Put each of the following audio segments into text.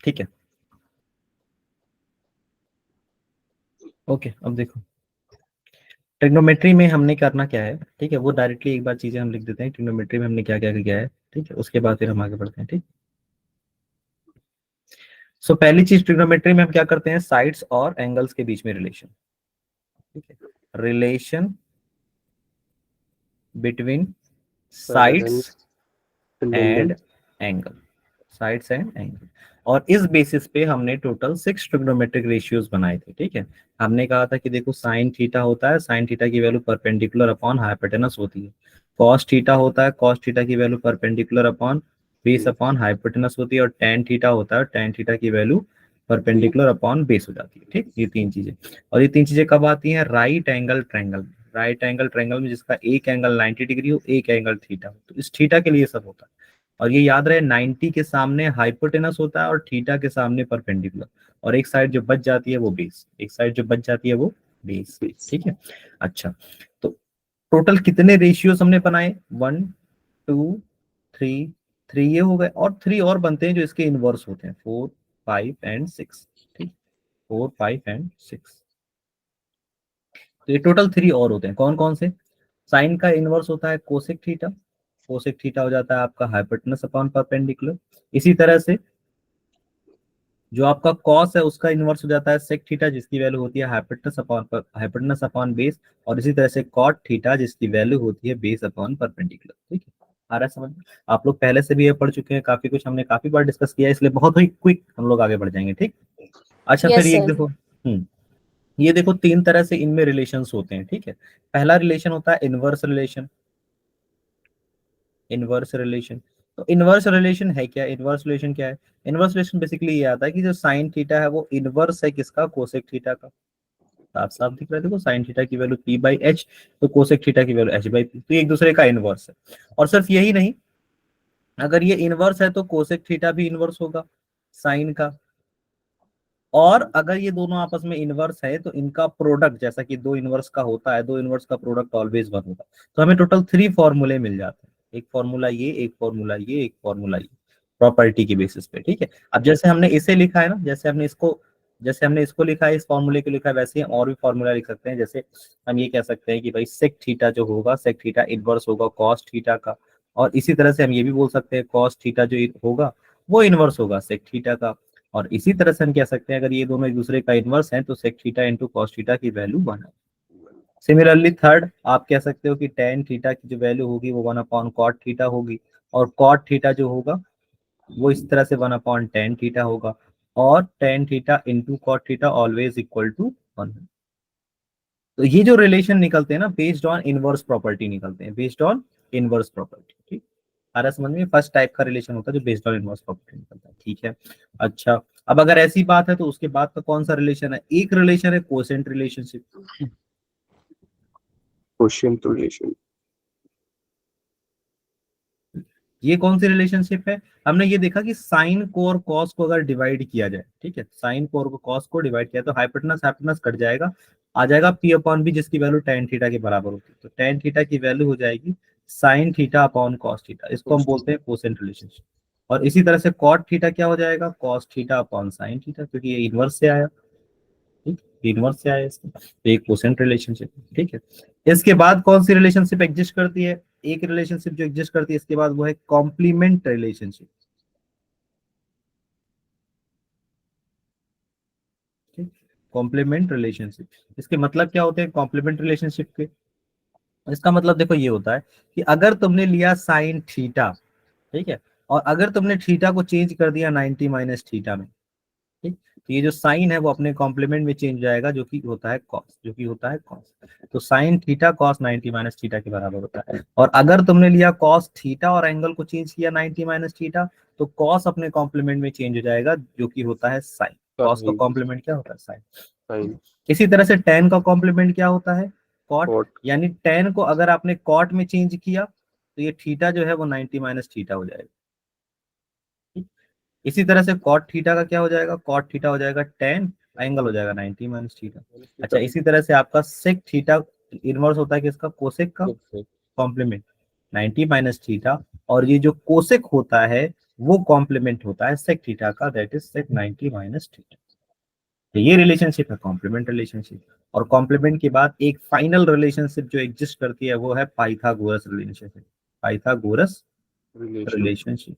ठीक है। ओके, अब देखो ट्रिग्नोमेट्री में हमने करना क्या है, ठीक है, वो डायरेक्टली एक बार चीजें हम लिख देते हैं। ट्रिग्नोमेट्री में हमने क्या क्या किया है, ठीक है, उसके बाद फिर हम आगे बढ़ते हैं। ठीक, सो पहली चीज ट्रिग्नोमेट्री में हम क्या करते हैं, साइड्स और एंगल्स के बीच में रिलेशन। ठीक है, relation between sides and angle, sides and angle. और इस बेसिस पे हमने टोटल 6 ट्रिग्नोमेट्रिक रेशियोज बनाए थे। ठीक है, हमने कहा था कि देखो साइन थीटा होता है, साइन थीटा की वैल्यू परपेंडिकुलर अपॉन हाइपोटेनस होती है। कॉस थीटा होता है, कॉस थीटा की value perpendicular upon base upon hypotenuse होती है। और टेन थीटा होता है, टेन थीटा की वैल्यू परपेंडिकुलर अपॉन बेस हो जाती है। ठीक, ये तीन चीजें। और ये तीन चीजें कब आती हैं, right angle triangle. Right angle triangle में जिसका एक एंगल 90 डिग्री हो, एक एंगल थीटा हो, तो इस थीटा के लिए सब होता है। और ये याद रहे 90 के सामने हाइपोटेनस होता है और थीटा के सामने परपेंडिकुलर। और एक साइड जो बच जाती है वो बेस, एक साइड जो बच जाती है वो बेस। ठीक है, अच्छा, तो टोटल कितने रेशियोज हमने बनाए, 1 2 3, 3 ये हो गए, और 3 और बनते हैं जो इसके इनवर्स होते हैं, 4 5 एंड 6। ठीक, 4 5 एंड 6, तो ये टोटल 3 और होते हैं। कौन कौन से, साइन का इनवर्स होता है कोसेक थीटा, कोसेक थीटा हो जाता है आपका हाइपोटेनस अपॉन परपेंडिकुलर। इसी तरह से जो आपका कॉस है उसका इनवर्स हो जाता है सेक थीटा, जिसकी वैल्यू होती है हाइपोटेनस अपॉन बेस। और इसी तरह से कॉट थीटा, जिसकी वैल्यू होती है बेस अपॉन परपेंडिकुलर। ठीक है, आ रहा है समझ में? आप लोग पहले से भी ये पढ़ चुके हैं, काफी कुछ हमने काफी बार डिस्कस किया है, इसलिए बहुत ही क्विक हम लोग आगे बढ़ जाएंगे। ठीक, अच्छा, फिर यस ये सर। देखो, ये देखो तीन तरह से इनमें रिलेशंस होते हैं। ठीक है, पहला रिलेशन होता है इनवर्स रिलेशन। इनवर्स रिलेशन, तो इनवर्स रिलेशन है क्या, इनवर्स रिलेशन क्या है? इनवर्स रिलेशन बेसिकली ये आता है कि जो साइन थीटा है वो इनवर्स है किसका, कोसेक थीटा का। साफ साफ दिख रहा है, देखो साइन थीटा की वैल्यू p बाई एच, तो कोसेक थीटा की वैल्यू h बाई p, तो ये एक दूसरे का इनवर्स है। और सिर्फ यही नहीं, अगर ये इनवर्स है तो कोसेक थीटा भी इनवर्स होगा साइन का। और अगर ये दोनों आपस में इनवर्स है तो इनका प्रोडक्ट, जैसा कि दो इनवर्स का होता है, दो इनवर्स का प्रोडक्ट ऑलवेज वन होगा। तो हमें टोटल 3 फॉर्मूले मिल जाते हैं, एक फॉर्मूला ये, एक फॉर्मूला ये, एक फॉर्मूला ये, प्रॉपर्टी की बेसिस पे। ठीक है, अब जैसे हमने इसे लिखा है ना, जैसे हमने इसको लिखा है, इस फॉर्मूले को लिखा है, वैसे ही और भी फॉर्मूला लिख सकते हैं। जैसे हम ये कह सकते हैं कि भाई सेक थीटा जो होगा, सेक थीटा इनवर्स होगा कॉस थीटा का। और इसी तरह से हम ये भी बोल सकते हैं कॉस थीटा जो होगा वो इनवर्स होगा सेक थीटा का। और इसी तरह से हम कह सकते हैं अगर ये दोनों एक दूसरे का इनवर्स हैं तो sec theta into cos theta की वैल्यू 1 है। सिमिलरली थर्ड, आप कह सकते हो कि टेन थीटा की जो वैल्यू होगी वो 1 अपॉन कॉट थीटा होगी। और कॉट थीटा जो होगा वो इस तरह से 1 अपॉन टेन थीटा होगा। और tan theta into cot theta always equal to 1। तो ये जो रिलेशन निकलते हैं ना, बेस्ड ऑन इनवर्स प्रॉपर्टी निकलते हैं, बेस्ड ऑन इनवर्स प्रॉपर्टी। ठीक, आ रहा है समझ में? फर्स्ट टाइप का रिलेशन होता है जो बेस्ड ऑन इनवर्स प्रॉपर्टी निकलता है। ठीक है, अच्छा, अब अगर ऐसी बात है तो उसके बाद का कौन सा रिलेशन है, एक रिलेशन है कोसेंट रिलेशनशिप। Quotient relation. ये कौन सी रिलेशनशिप है, हमने ये देखा कि साइन को और कॉस को अगर डिवाइड किया जाए, ठीक है, साइन को और कॉस को डिवाइड किया तो हाइपोटेनस हाइपोटेनस कट जाएगा, आ जाएगा पी अपॉन बी, जिसकी वैल्यू टेन थीटा के बराबर होती है। तो टेन थीटा की वैल्यू हो जाएगी sine theta upon cos theta, इसको हम बोलते हैं कोसेंट रिलेशनशिप। और इसी तरह से कॉट थीटा क्या हो जाएगा, cos theta upon sine theta, क्योंकि ये इनवर्स से आया। ठीक, इनवर्स से आया इसका, तो एक कोसेंट रिलेशनशिप। ठीक है, इसके बाद कौन सी रिलेशनशिप एग्जिस्ट करती है, एक रिलेशनशिप जो एग्जिस्ट करती है इसके बाद वो है कॉम्प्लीमेंट रिलेशनशिप। ठीक, कॉम्प्लीमेंट रिलेशनशिप, इसके मतलब क्या होते हैं कॉम्प्लीमेंट रिलेशनशिप के? इसका मतलब देखो ये होता है कि अगर तुमने लिया साइन थीटा, ठीक है, और अगर तुमने थीटा को चेंज कर दिया 90 माइनस थीटा में, ठीक, तो ये जो साइन है वो अपने कॉम्प्लीमेंट में चेंज हो जाएगा, जो कि होता है कॉस, जो कि होता है कॉस। तो sign theta cos 90 minus theta के बराबर होता है। और अगर तुमने लिया कॉस थीटा और एंगल को चेंज किया 90 माइनस थीटा, तो कॉस अपने कॉम्प्लीमेंट में चेंज हो जाएगा, जो कि होता है साइन। कॉस का कॉम्प्लीमेंट क्या होता है, साइन। साइन। इसी तरह से टेन का कॉम्प्लीमेंट क्या होता है, कॉट। कॉट। यानी टेन को अगर आपने कॉट में चेंज किया तो ये थीटा जो है वो 90 माइनस थीटा हो जाएगा। इसी तरह से कॉट थीटा का क्या हो जाएगा, कॉट थीटा हो जाएगा टेन, एंगल हो जाएगा 90 माइनस थीटा। अच्छा, इसी तरह से आपका सेक थीटा इनवर्स होता है किसका, कोसेक का, कॉम्प्लीमेंट 90 माइनस थीटा और ये जो कोसेक होता है वो कॉम्प्लीमेंट होता है सेक थीटा का, that is sec 90 minus theta. तो ये रिलेशनशिप है कॉम्प्लीमेंट रिलेशनशिप। और कॉम्प्लीमेंट के बाद एक फाइनल रिलेशनशिप जो एग्जिस्ट करती है वो है Pythagoras relationship, Pythagoras relation. Relationship.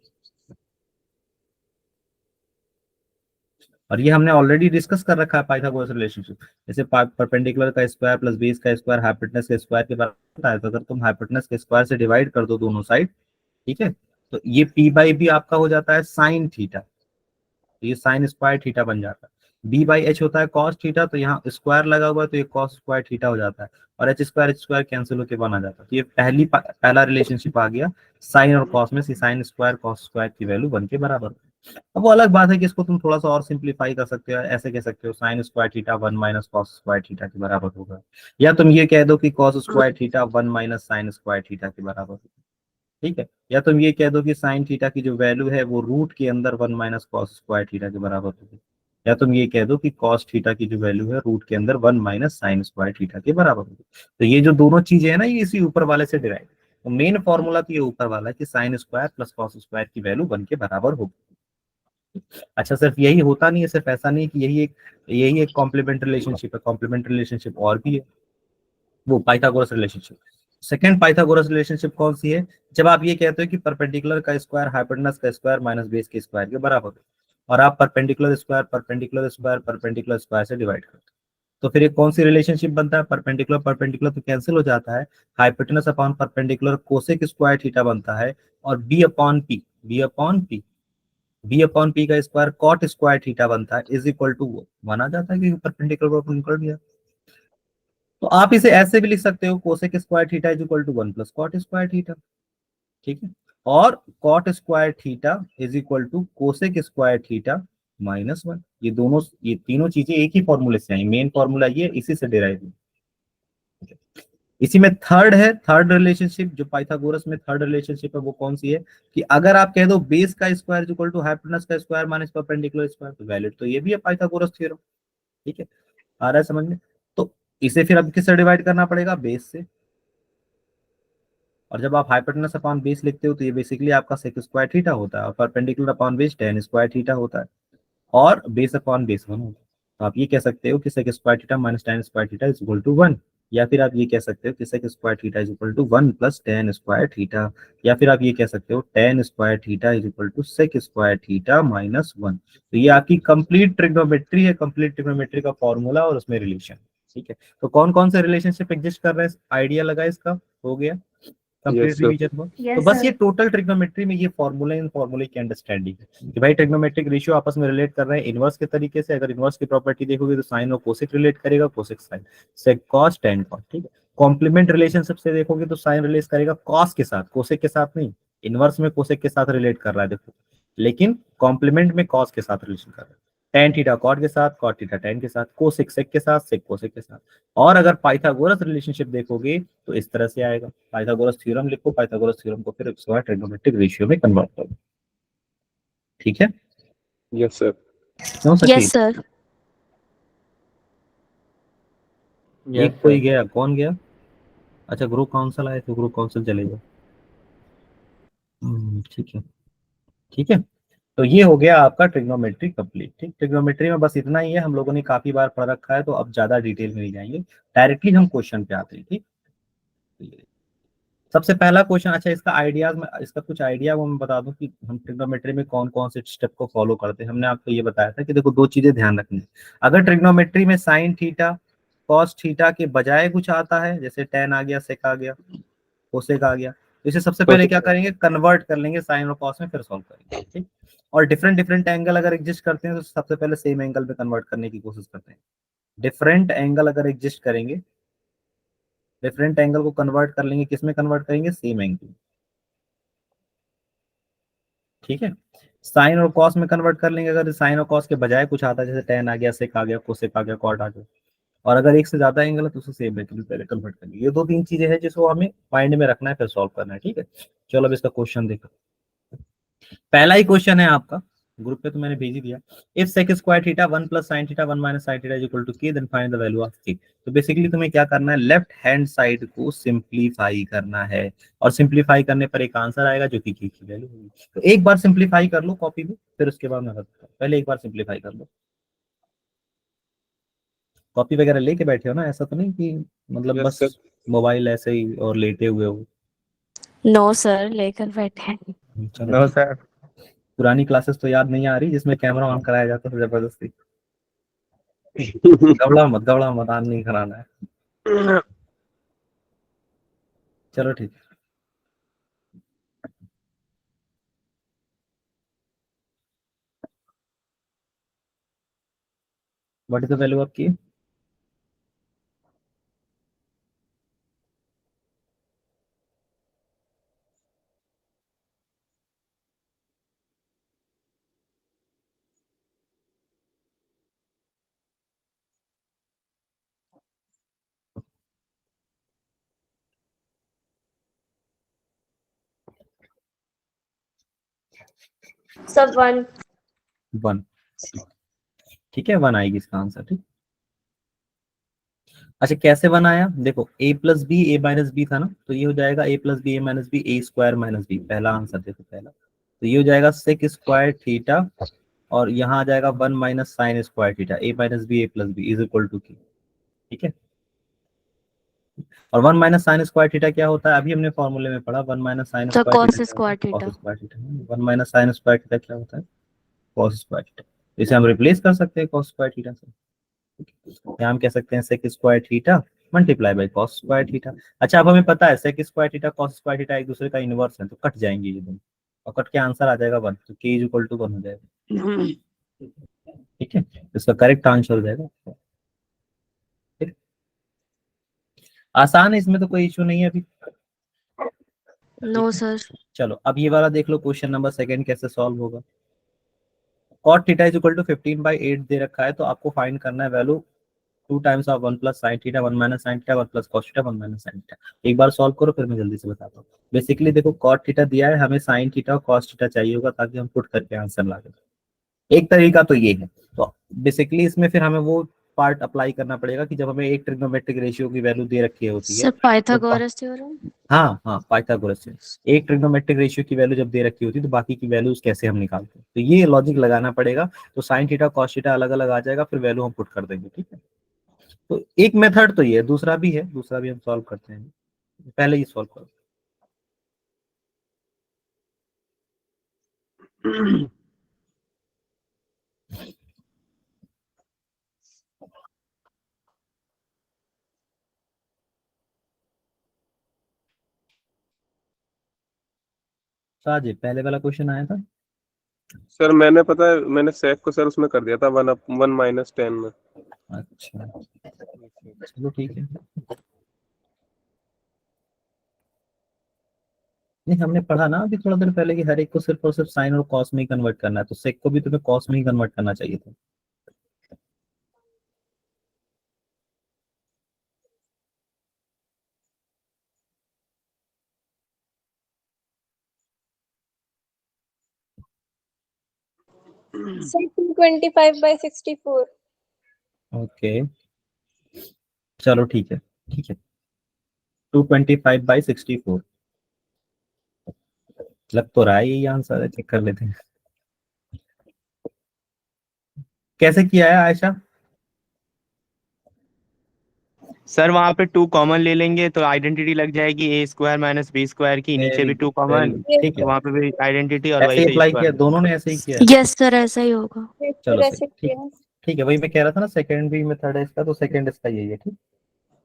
और ये हमने ऑलरेडी डिस्कस कर रखा है पाइथागोरस रिलेशनशिप। जैसे परपेंडिकुलर का स्क्वायर प्लस बेस का स्क्वायर हाइपोटेनस के स्क्वायर के बराबर होता है, तो अगर तुम हाइपोटेनस के स्क्वायर से डिवाइड कर दो दोनों साइड, ठीक है, तो ये पी बाई बी आपका हो जाता है साइन थीटा, तो ये साइन स्क्वायर थीटा बन जाता है। बी बाई एच होता है कॉस थीटा, तो यहाँ स्क्वायर लगा हुआ है तो ये कॉस स्क्वायर थीटा हो जाता है, और एच स्क्वायर कैंसिल होकर बन आ जाता है। तो ये पहला रिलेशनशिप आ गया साइन और कॉस में, साइन स्क्वायर कॉस स्क्वायर की वैल्यू 1 के बराबर है। अब वो अलग बात है कि इसको तुम थोड़ा सा और सिंप्लीफाई कर सकते हो, ऐसे कह सकते हो sign square theta 1 minus cos square theta के बराबर होगा, या तुम ये कह दो कि cos square theta 1 minus sine square theta के बराबर होगा, ठीक है, या तुम ये कह दो कि साइन थीटा की जो वैल्यू है वो रूट के अंदर 1 माइनस कॉस स्क्वायर थीटा के बराबर होगी, या तुम ये कह दो कि कॉस थीटा की जो वैल्यू है रूट के अंदर 1 माइनस साइन स्क्वायर थीटा के बराबर होगी। तो ये जो दोनों चीजें है ना, ये इसी ऊपर वाले से डिराइव, तो मेन फॉर्मूला तो ये ऊपर वाला है कि sine square plus cos square की वैल्यू 1 के बराबर होगी। अच्छा, सिर्फ यही होता नहीं है, सिर्फ ऐसा नहीं है कि यही एक कॉम्प्लीमेंट रिलेशनशिप है, कॉम्प्लीमेंट रिलेशनशिप और भी है, वो Pythagoras relationship. Second Pythagoras relationship कौन सी है, जब आप ये कहते हो कि परपेंडिकुलर का स्क्वायर हाइपोटेनस का स्क्वायर माइनस बेस के स्क्वायर के बराबर है, और आप perpendicular square perpendicular square perpendicular square से डिवाइड करते हो, तो फिर एक कौन सी रिलेशनशिप बनता है, परपेंडिकुलर परपेंडिकुलर तो कैंसिल हो जाता है, hypotenuse upon perpendicular cosec square theta बनता है, और बी अपॉन पी का स्क्वायर कॉट स्क्वायर थीटा बनता है, इज इक्वल टू वो माना जाता है कि परपेंडिकुलर परपेंडिकुलर भी है। तो आप इसे ऐसे भी लिख सकते हो, cosec square theta is equal to 1 plus cot square theta, ठीक है, और cot square theta is equal to cosec square theta minus 1। ये तीनों चीजें एक ही फॉर्मूले से आई, मेन फॉर्मूला ये इसी से डिराइव हुई। इसी में थर्ड रिलेशनशिप जो पाइथागोरस में थर्ड रिलेशनशिप है वो कौन सी है, कि अगर आप कह दो बेस का square is equal to hypotenuse का स्क्वायर माइनस परपेंडिकुलर स्क्वायर, तो वैलिड तो ये भी है पाइथागोरस थ्योरम, ठीक है, आ रहा है समझ में। तो इसे फिर अब किससे डिवाइड करना पड़ेगा, बेस से, और जब आप हाइपोटेनस अपॉन बेस लिखते हो तो ये बेसिकली आपका सेक स्क्वायर थीटा होता है, और perpendicular upon base ten square theta होता है, और बेस अपॉन बेस 1 होता है। तो आप ये कह सकते हो कि sec square theta minus tan square theta is equal to 1, या फिर आप ये कह सकते हो कि sec square theta is equal to 1 plus tan square theta, या फिर आप ये कह सकते हो tan square theta is equal to sec square theta minus 1। तो ये आपकी कंप्लीट ट्रिग्नोमेट्री है, कंप्लीट ट्रिग्नोमेट्री का फॉर्मूला और उसमें रिलेशन, ठीक है। तो कौन कौन से रिलेशनशिप एग्जिस्ट कर रहे हैं, आइडिया लगा इसका, हो गया कंप्लीट यस सर। रिवीजन हुआ। तो बस ये टोटल ट्रिग्नोमेट्री में ये फॉर्मूला इन फॉर्मूले की अंडरस्टैंडिंग है कि भाई ट्रिग्नोमेट्रिक रेशियो आपस में रिलेट कर रहे हैं इनवर्स के तरीके से। अगर इनवर्स की प्रॉपर्टी देखोगे तो साइन और कोसेक रिलेट करेगा, कोसेक साइन, सेक कॉस टेन कॉस, ठीक है। कॉम्प्लीमेंट रिलेशनशिप से देखोगे तो साइन रिलेट करेगा कॉस के साथ, कोसेक के साथ नहीं, इनवर्स में कोसेक के साथ रिलेट कर रहा है देखो, लेकिन कॉम्प्लीमेंट में कॉस के साथ रिलेशन कर रहा है, टेन थीटा कॉट के साथ, कॉट थीटा टेन के साथ, कोसेक सेक के साथ, सेक कोसेक के साथ। और अगर पाइथागोरस रिलेशनशिप देखोगे तो इस तरह से आएगा, पाइथागोरस थ्योरम लिखो, पाइथागोरस थ्योरम को फिर उसके बाद ट्रिग्नोमेट्रिक रेशियो में कन्वर्ट करो, ठीक है। Yes sir. क्यों सचिन? Yes sir. एक कोई गया, कौन गया? अच्छा, ग्रुप काउंसिल आए तो ग्रुप काउंसिल चले जाओ। ठीक है, ठीक है। तो ये हो गया आपका ट्रिग्नोमेट्री कंप्लीट, ठीक। ट्रिग्नोमेट्री में बस इतना ही है, हम लोगों ने काफी बार पढ़ रखा है तो अब ज्यादा डिटेल में नहीं जाएंगे, डायरेक्टली हम क्वेश्चन पे आते हैं, ठीक। सबसे पहला क्वेश्चन, अच्छा इसका आइडियाज में, इसका कुछ आइडिया वो मैं बता दूं कि हम ट्रिग्नोमेट्री में कौन कौन से स्टेप को फॉलो करते हैं। हमने आपको ये बताया था कि देखो दो चीजें ध्यान रखनी है, अगर ट्रिग्नोमेट्री में साइन थीटा कॉस थीटा के बजाय कुछ आता है, जैसे टेन आ गया, सेक आ गया, कोसेक आ गया, तो इसे सबसे पहले क्या करेंगे, कन्वर्ट कर लेंगे साइन और कॉस में, फिर सॉल्व करेंगे, ठीक। और डिफरेंट डिफरेंट एंगल अगर एग्जिस्ट करते हैं तो सबसे पहले सेम एंगल में कन्वर्ट करने की कोशिश करते हैं। डिफरेंट एंगल अगर एग्जिस्ट करेंगे, डिफरेंट एंगल को कन्वर्ट कर लेंगे, किस में कन्वर्ट करेंगे, सेम एंगल, ठीक है। साइन और कॉस में कन्वर्ट कर लेंगे, अगर साइन और कॉस के बजाय कुछ आता है, जैसे टेन आ गया, सेक आ गया, कोसेक आ गया, कॉट आ गया, और अगर एक से ज्यादा एंगल है तो उसे सेम एंगल में पहले कन्वर्ट करेंगे। ये दो तीन चीजें हैं जिसको हमें माइंड में रखना है, फिर सॉल्व करना है, ठीक है। चलो अब इसका क्वेश्चन देखो। पहला ही क्वेश्चन है आपका, ग्रुप पे तो मैंने भेज ही दिया। If sec square theta 1 plus sine theta 1 minus sine theta is equal to k, then find the value of k. तो बेसिकली तुम्हें क्या करना है, लेफ्ट हैंड साइड को सिंप्लीफाई करना है, और सिंप्लीफाई करने पर एक आंसर आएगा जो कि के की वैल्यू होगी। तो एक बार सिंप्लीफाई कर लो कॉपी में, फिर उसके बाद मैं बताता हूँ। पहले एक बार सिंप्लीफाई कर लो। कॉपी वगैरह लेके बैठे हो ना, ऐसा तो नहीं कि मतलब यस बस सर। मोबाइल ऐसे ही और लेटे हुए हो। नो सर, लेकर बैठे हैं। चलो नो ठीक। सर। पुरानी क्लासेस तो याद नहीं आ रही जिसमें कैमरा ऑन कराया जाता था जबरदस्ती। घबरा मत, ऑन नहीं कराना है। चलो ठीक है। What is the value of की? सब 1। 1। ठीक है, 1 आएगी इसका आंसर। ठीक। अच्छा कैसे बनाया, देखो a plus b a minus b था ना, तो ये हो जाएगा a plus b a minus b a square minus b. पहला आंसर देखो पहला, तो ये हो जाएगा सेक स्क्वायर थीटा, और यहाँ आ जाएगा 1 minus sine square theta a minus b a plus b is equal to की। ठीक है। और 1 माइनस साइन स्क्वायर थीटा क्या होता है, अभी हमने फॉर्मूले में पढ़ा। 1 माइनस साइन तो स्क्वायर कॉस थीटा क्या होता है, square theta. Cos square theta. 1 minus sine square theta क्या होता है, कॉस स्क्वायर थीटा। इसे हम रिप्लेस कर सकते हैं कॉस स्क्वायर थीटा से। यहाँ हम कह सकते हैं sec square theta multiply by cos square theta. अच्छा अब हमें पता है sec square theta cos square theta एक दूसरे का इनवर्स है, तो कट जाएंगे ये दोनों, और कट के आंसर आ जाएगा 1, तो के इज इक्वल टू 1 हो जाएगा। ठीक है, इसका करेक्ट आंसर हो जाएगा। ठीक? आसान है, इसमें तो कोई इशू नहीं है अभी। No sir. चलो अब ये वाला देख लो, क्वेश्चन नंबर सेकंड कैसे सॉल्व होगा। cot theta is equal to 15/8 दे रखा है, तो आपको फाइंड करना है value 2 times of 1 plus sine theta 1 minus sine theta 1 plus cos theta 1 minus sine theta. एक बार सॉल्व करो फिर मैं जल्दी से बताता हूँ। बेसिकली देखो cot थीटा दिया है, हमें साइन थीटा और कॉस थीटा चाहिए होगा ताकि हम पुट करके आंसर ला दें। एक तरीका तो ये है। तो बेसिकली इसमें फिर हमें वो पार्ट अप्लाई करना पड़ेगा कि जब हमें एक ट्रिग्नोमेट्रिक रेशियो की वैल्यू दे रखी होती है सर तो पाइथागोरस थ्योरम। हाँ हाँ पाइथागोरस से एक ट्रिग्नोमेट्रिक रेशियो की वैल्यू जब दे रखी होती है तो बाकी की वैल्यूज कैसे हम निकालते हैं, तो ये लॉजिक लगाना पड़ेगा। तो साइन थीटा कॉस थीटा अलग अलग आ जाएगा, फिर वैल्यू हम पुट कर देंगे। ठीक है, तो एक मेथड तो ये है, दूसरा भी है, दूसरा भी हम सॉल्व करते हैं। पहले ही सॉल्व करो। साजिद पहले वाला क्वेश्चन आया था। सर मैंने पता है मैंने सेक को सर उसमें कर दिया था 1/10 में। अच्छा चलो ठीक है। नहीं हमने पढ़ा ना अभी थोड़ा देर पहले कि हर एक को सिर्फ और सिर्फ साइन और कॉस में ही कन्वर्ट करना है, तो सेक को भी तुम्हें कॉस में ही कन्वर्ट करना चाहिए था। Say 225/64. ओके चलो ठीक है। ठीक है 225/64 लग तो रहा है यही आंसर है, चेक कर लेते हैं कैसे किया है आयशा। सर वहाँ पे 2 कॉमन ले लेंगे तो आइडेंटिटी लग जाएगी ए स्क्वायर माइनस बी स्क्वायर की, नीचे वेरी भी 2 good very common, good. Yes, ठीक तो है, वहाँ पे भी आइडेंटिटी और ऐसे वहीं ही से अप्लाई किया, स्क्वायर। दोनों ने ऐसे ही किया है। यस सर, ऐसा ही होगा। yes, चलो सही। ऐसे ठीक किया। ठीक है, वही मैं कह रहा था ना, सेकंड भी मेथड है इसका, तो सेकंड इसका यही है। ठीक,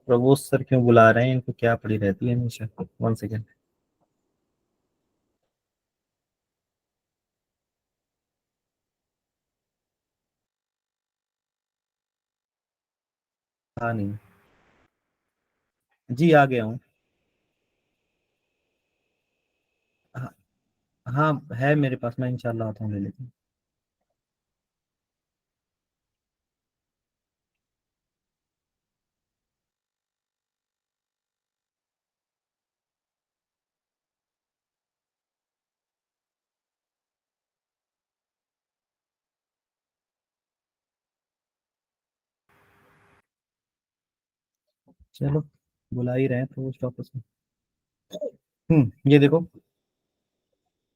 प्रभु सर क्यों बुला रहे हैं, इनको क्या पड़ी रहती है हमेशा। 1 सेकेंड। हाँ नहीं जी आ गया हूँ। हाँ हाँ, है मेरे पास, मैं इंशाल्लाह आता हूँ ले लेते हैं। चलो बुला ही रहे हैं तो पोस्ट ऑफिस में। ये देखो,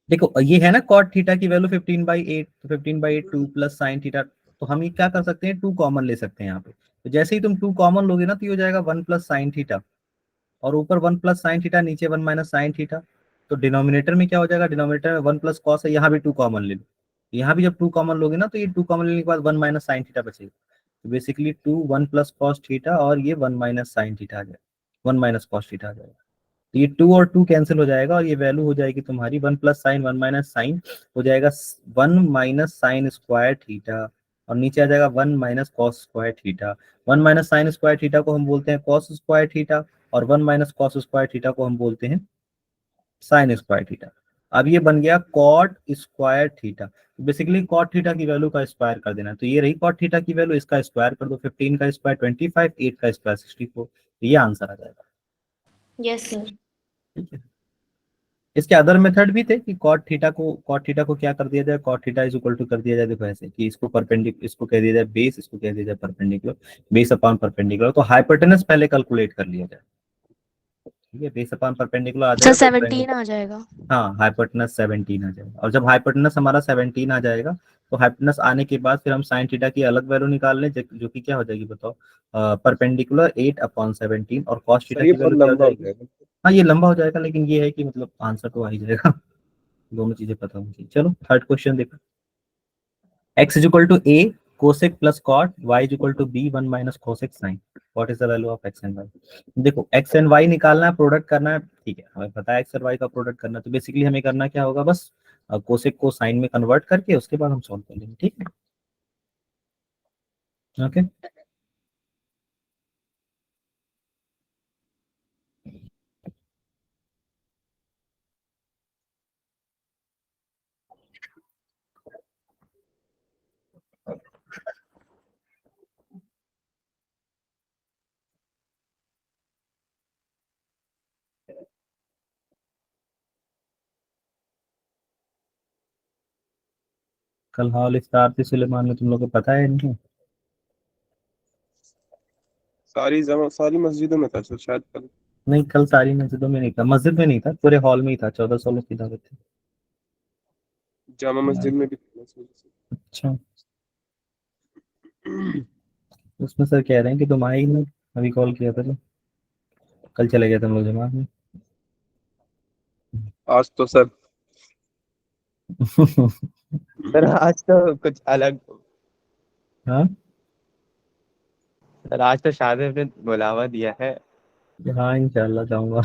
देखो ये है ना कॉट थीटा की वैल्यू 15/8, तो 15/8 2 प्लस साइन थीटा, तो हम ये क्या कर सकते हैं, 2 कॉमन ले सकते हैं यहाँ पे। तो जैसे ही तुम 2 कॉमन लोगे ना तो ये हो जाएगा 1 प्लस साइन थीटा, और ऊपर 1 प्लस साइन थीटा, नीचे 1 माइनस साइन थीटा। तो डिनोमिनेटर में क्या हो जाएगा, डिनोमिनेटर में 1 प्लस कॉस है, यहाँ भी 2 कॉमन ले लो। यहाँ भी जब 2 कॉमन लोगे ना तो ये 2 कॉमन लेने के बाद 1 माइनस साइन थीटा बचेगा। तो बेसिकली 2 1 प्लस कॉस थीटा और ये 1 माइनस साइन थीटा आ जाएगा, 1 माइनस कॉस थीटा आ जाएगा। तो ये 2 और 2 कैंसिल हो जाएगा और ये वैल्यू हो जाएगी तुम्हारी 1 प्लस साइन 1 माइनस साइन हो जाएगा 1 माइनस साइन स्क्वायर थीटा, और नीचे आ जाएगा 1 minus cos square theta. 1 minus sine square theta को हम बोलते हैं कॉस स्क्वायर थीटा, और 1 माइनस कॉस स्क्वायर थीटा को हम बोलते हैं साइन स्क्वायर थीटा। अब ये बन गया cot square theta. Basically cot theta की वैल्यू का स्क्वायर कर देना, तो ये रही कॉट थीटा की वैल्यू, इसका स्क्वायर कर दो, 15 का स्क्वायर 25, 8 का स्क्वायर 64, तो ये आंसर आ जाएगा। Yes sir. ठीक है, इसके अदर मेथड भी थे कि कॉट थीटा को क्या कर दिया जाए, cot theta is equal to कर दिया जाए, देखो ऐसे कि इसको परपेंडिकुलर, इसको कह दिया जाए बेस, इसको कह दिया जाए परपेंडिकुलर, बेस अपॉन परपेंडिकुलर, तो हाइपोटेनस पहले कैलकुलेट कर लिया जाए। ठीक है, बेस अपॉन परपेंडिकुलर आ सर जाएगा तो 17 आ जाएगा। हाँ हाइपोटेनस 17 आ जाएगा, और जब हाइपोटेनस हमारा 17 आ जाएगा तो हाइपोटेनस आने के बाद फिर हम साइन थीटा की अलग वैल्यू निकाल लें, जो कि क्या हो जाएगी बताओ, परपेंडिकुलर 8/17, और कॉस थीटा सर ये की बहुत वैल्यू क्या हो लंबा हो जाएगी। जाएगा। हाँ ये लंबा हो जाएगा, लेकिन ये है कि मतलब आंसर तो आ ही जाएगा। दोनों चीजें पता होनी चाहिए। चलो थर्ड क्वेश्चन देखो, x is equal to a cosec plus cot, y is equal to b 1 minus cosec sin, what is the value of x and y। देखो x एंड y निकालना है, प्रोडक्ट करना है, ठीक है हमें पता है x और y का प्रोडक्ट करना है, तो बेसिकली हमें करना क्या होगा, बस कोसेक को साइन में कन्वर्ट करके उसके बाद हम सॉल्व कर लेंगे। ठीक है, ओके। कल हॉल स्टार थी सुलेमान में, तुम लोग को पता है नहीं? सारी मस्जिदों में था सर शायद कल। नहीं कल सारी मस्जिदों में नहीं था, मस्जिद में नहीं था, पूरे हॉल में ही था, 1400 लोग की दावत थी। जामा मस्जिद में भी था सर। अच्छा, उसमें सर कह रहे हैं कि तुम आए ही नहीं, अभी कॉल किया था तो कल चले गए तुम लोग जमात में। आज तो सर सर आज तो कुछ अलग, हाँ सर आज तो शादी में बुलावा दिया है। हाँ इंशाल्लाह जाऊंगा।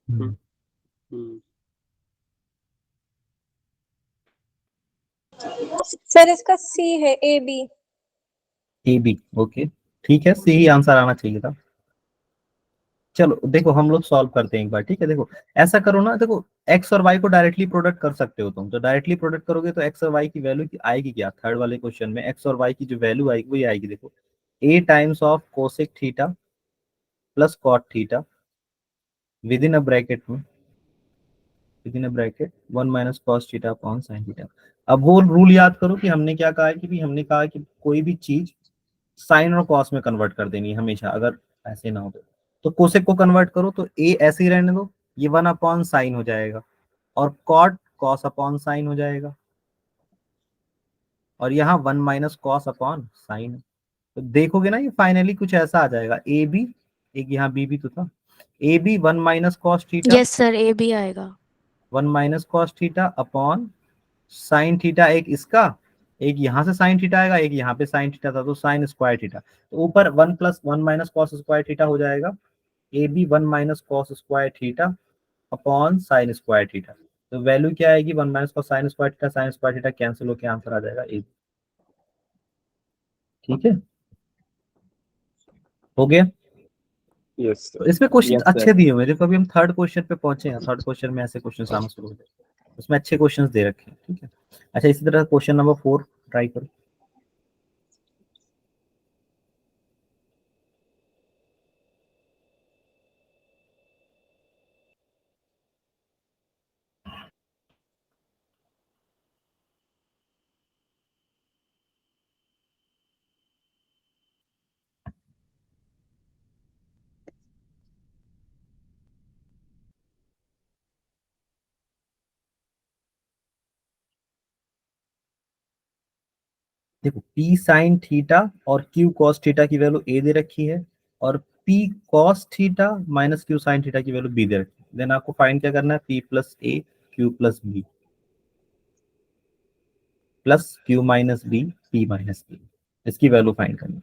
हम्म, हम्म। सर इसका सी है A B. A B, okay ठीक है, सही आंसर आना चाहिए था। चलो देखो हम लोग सॉल्व करते हैं एक बार, ठीक है। देखो ऐसा करो ना, देखो एक्स और वाई को डायरेक्टली प्रोडक्ट कर सकते हो तुम, तो डायरेक्टली प्रोडक्ट करोगे तो एक्स और वाई की वैल्यू आएगी क्या, थर्ड वाले क्वेश्चन में एक्स और वाई की जो वैल्यू आएगी वही आएगी। देखो a times of cosec theta plus cot theta within a bracket में, within a bracket 1 minus cos theta upon sine theta. अब वो रूल याद करो कि हमने क्या कहा है कि भी हमने कहा कि कोई भी चीज साइन और कॉस में कन्वर्ट कर देनी है हमेशा, अगर ऐसे ना हो तो कोसेक को कन्वर्ट करो तो ए ऐसे ही रहने दो, ये 1 अपॉन साइन हो जाएगा, और कॉट कॉस अपॉन साइन हो जाएगा, और यहाँ 1 माइनस कॉस अपॉन साइन। तो देखोगे ना ये फाइनली कुछ ऐसा आ जाएगा, ए बी, एक यहाँ बी भी तो था, a b 1 minus cos theta, yes sir a भी आएगा। 1 minus cos theta upon sine theta, एक इसका, एक यहाँ से साइन थीटा आएगा, एक यहाँ पे साइन थीटा था तो साइन स्क्वायर थीटा, तो ऊपर 1 plus 1 minus cos square theta हो जाएगा, a b 1 minus cos square theta upon sine square theta. तो वैल्यू क्या आएगी, 1 minus cos sine square theta, sine square theta cancel होकर आंसर आ जाएगा ए। ठीक है, हो गया। यस तो सर। इसमें क्वेश्चन यस अच्छे सर। दिए हुए हैं, देखो अभी हम थर्ड क्वेश्चन पे पहुंचे हैं, थर्ड क्वेश्चन में ऐसे क्वेश्चन आना शुरू हो गए, उसमें अच्छे क्वेश्चंस दे रखे हैं। ठीक है, अच्छा इसी तरह क्वेश्चन नंबर 4 ट्राई करो। देखो p साइन थीटा और q cos थीटा की वैल्यू a दे रखी है और p cos theta minus q sine theta की वैल्यू b दे रखी है। देन आपको फाइंड क्या करना है, p plus a q plus b plus q minus b p minus b, इसकी वैल्यू फाइंड करनी है।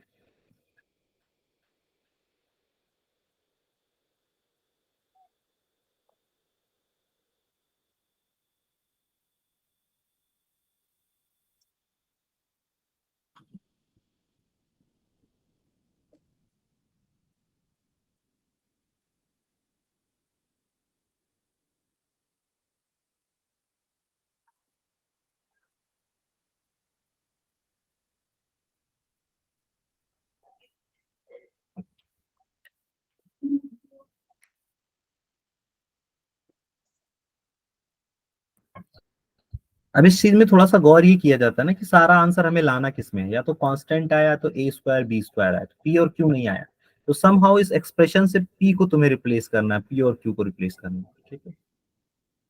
अब इस चीज में थोड़ा सा गौर ये किया जाता है ना कि सारा आंसर हमें लाना किस में है, या तो कांस्टेंट आया तो a स्क्वायर b स्क्वायर आया, पी और क्यू नहीं आया, तो समहाउ इस एक्सप्रेशन से p को तुम्हें रिप्लेस करना है, p और q को रिप्लेस करना है। ठीक है,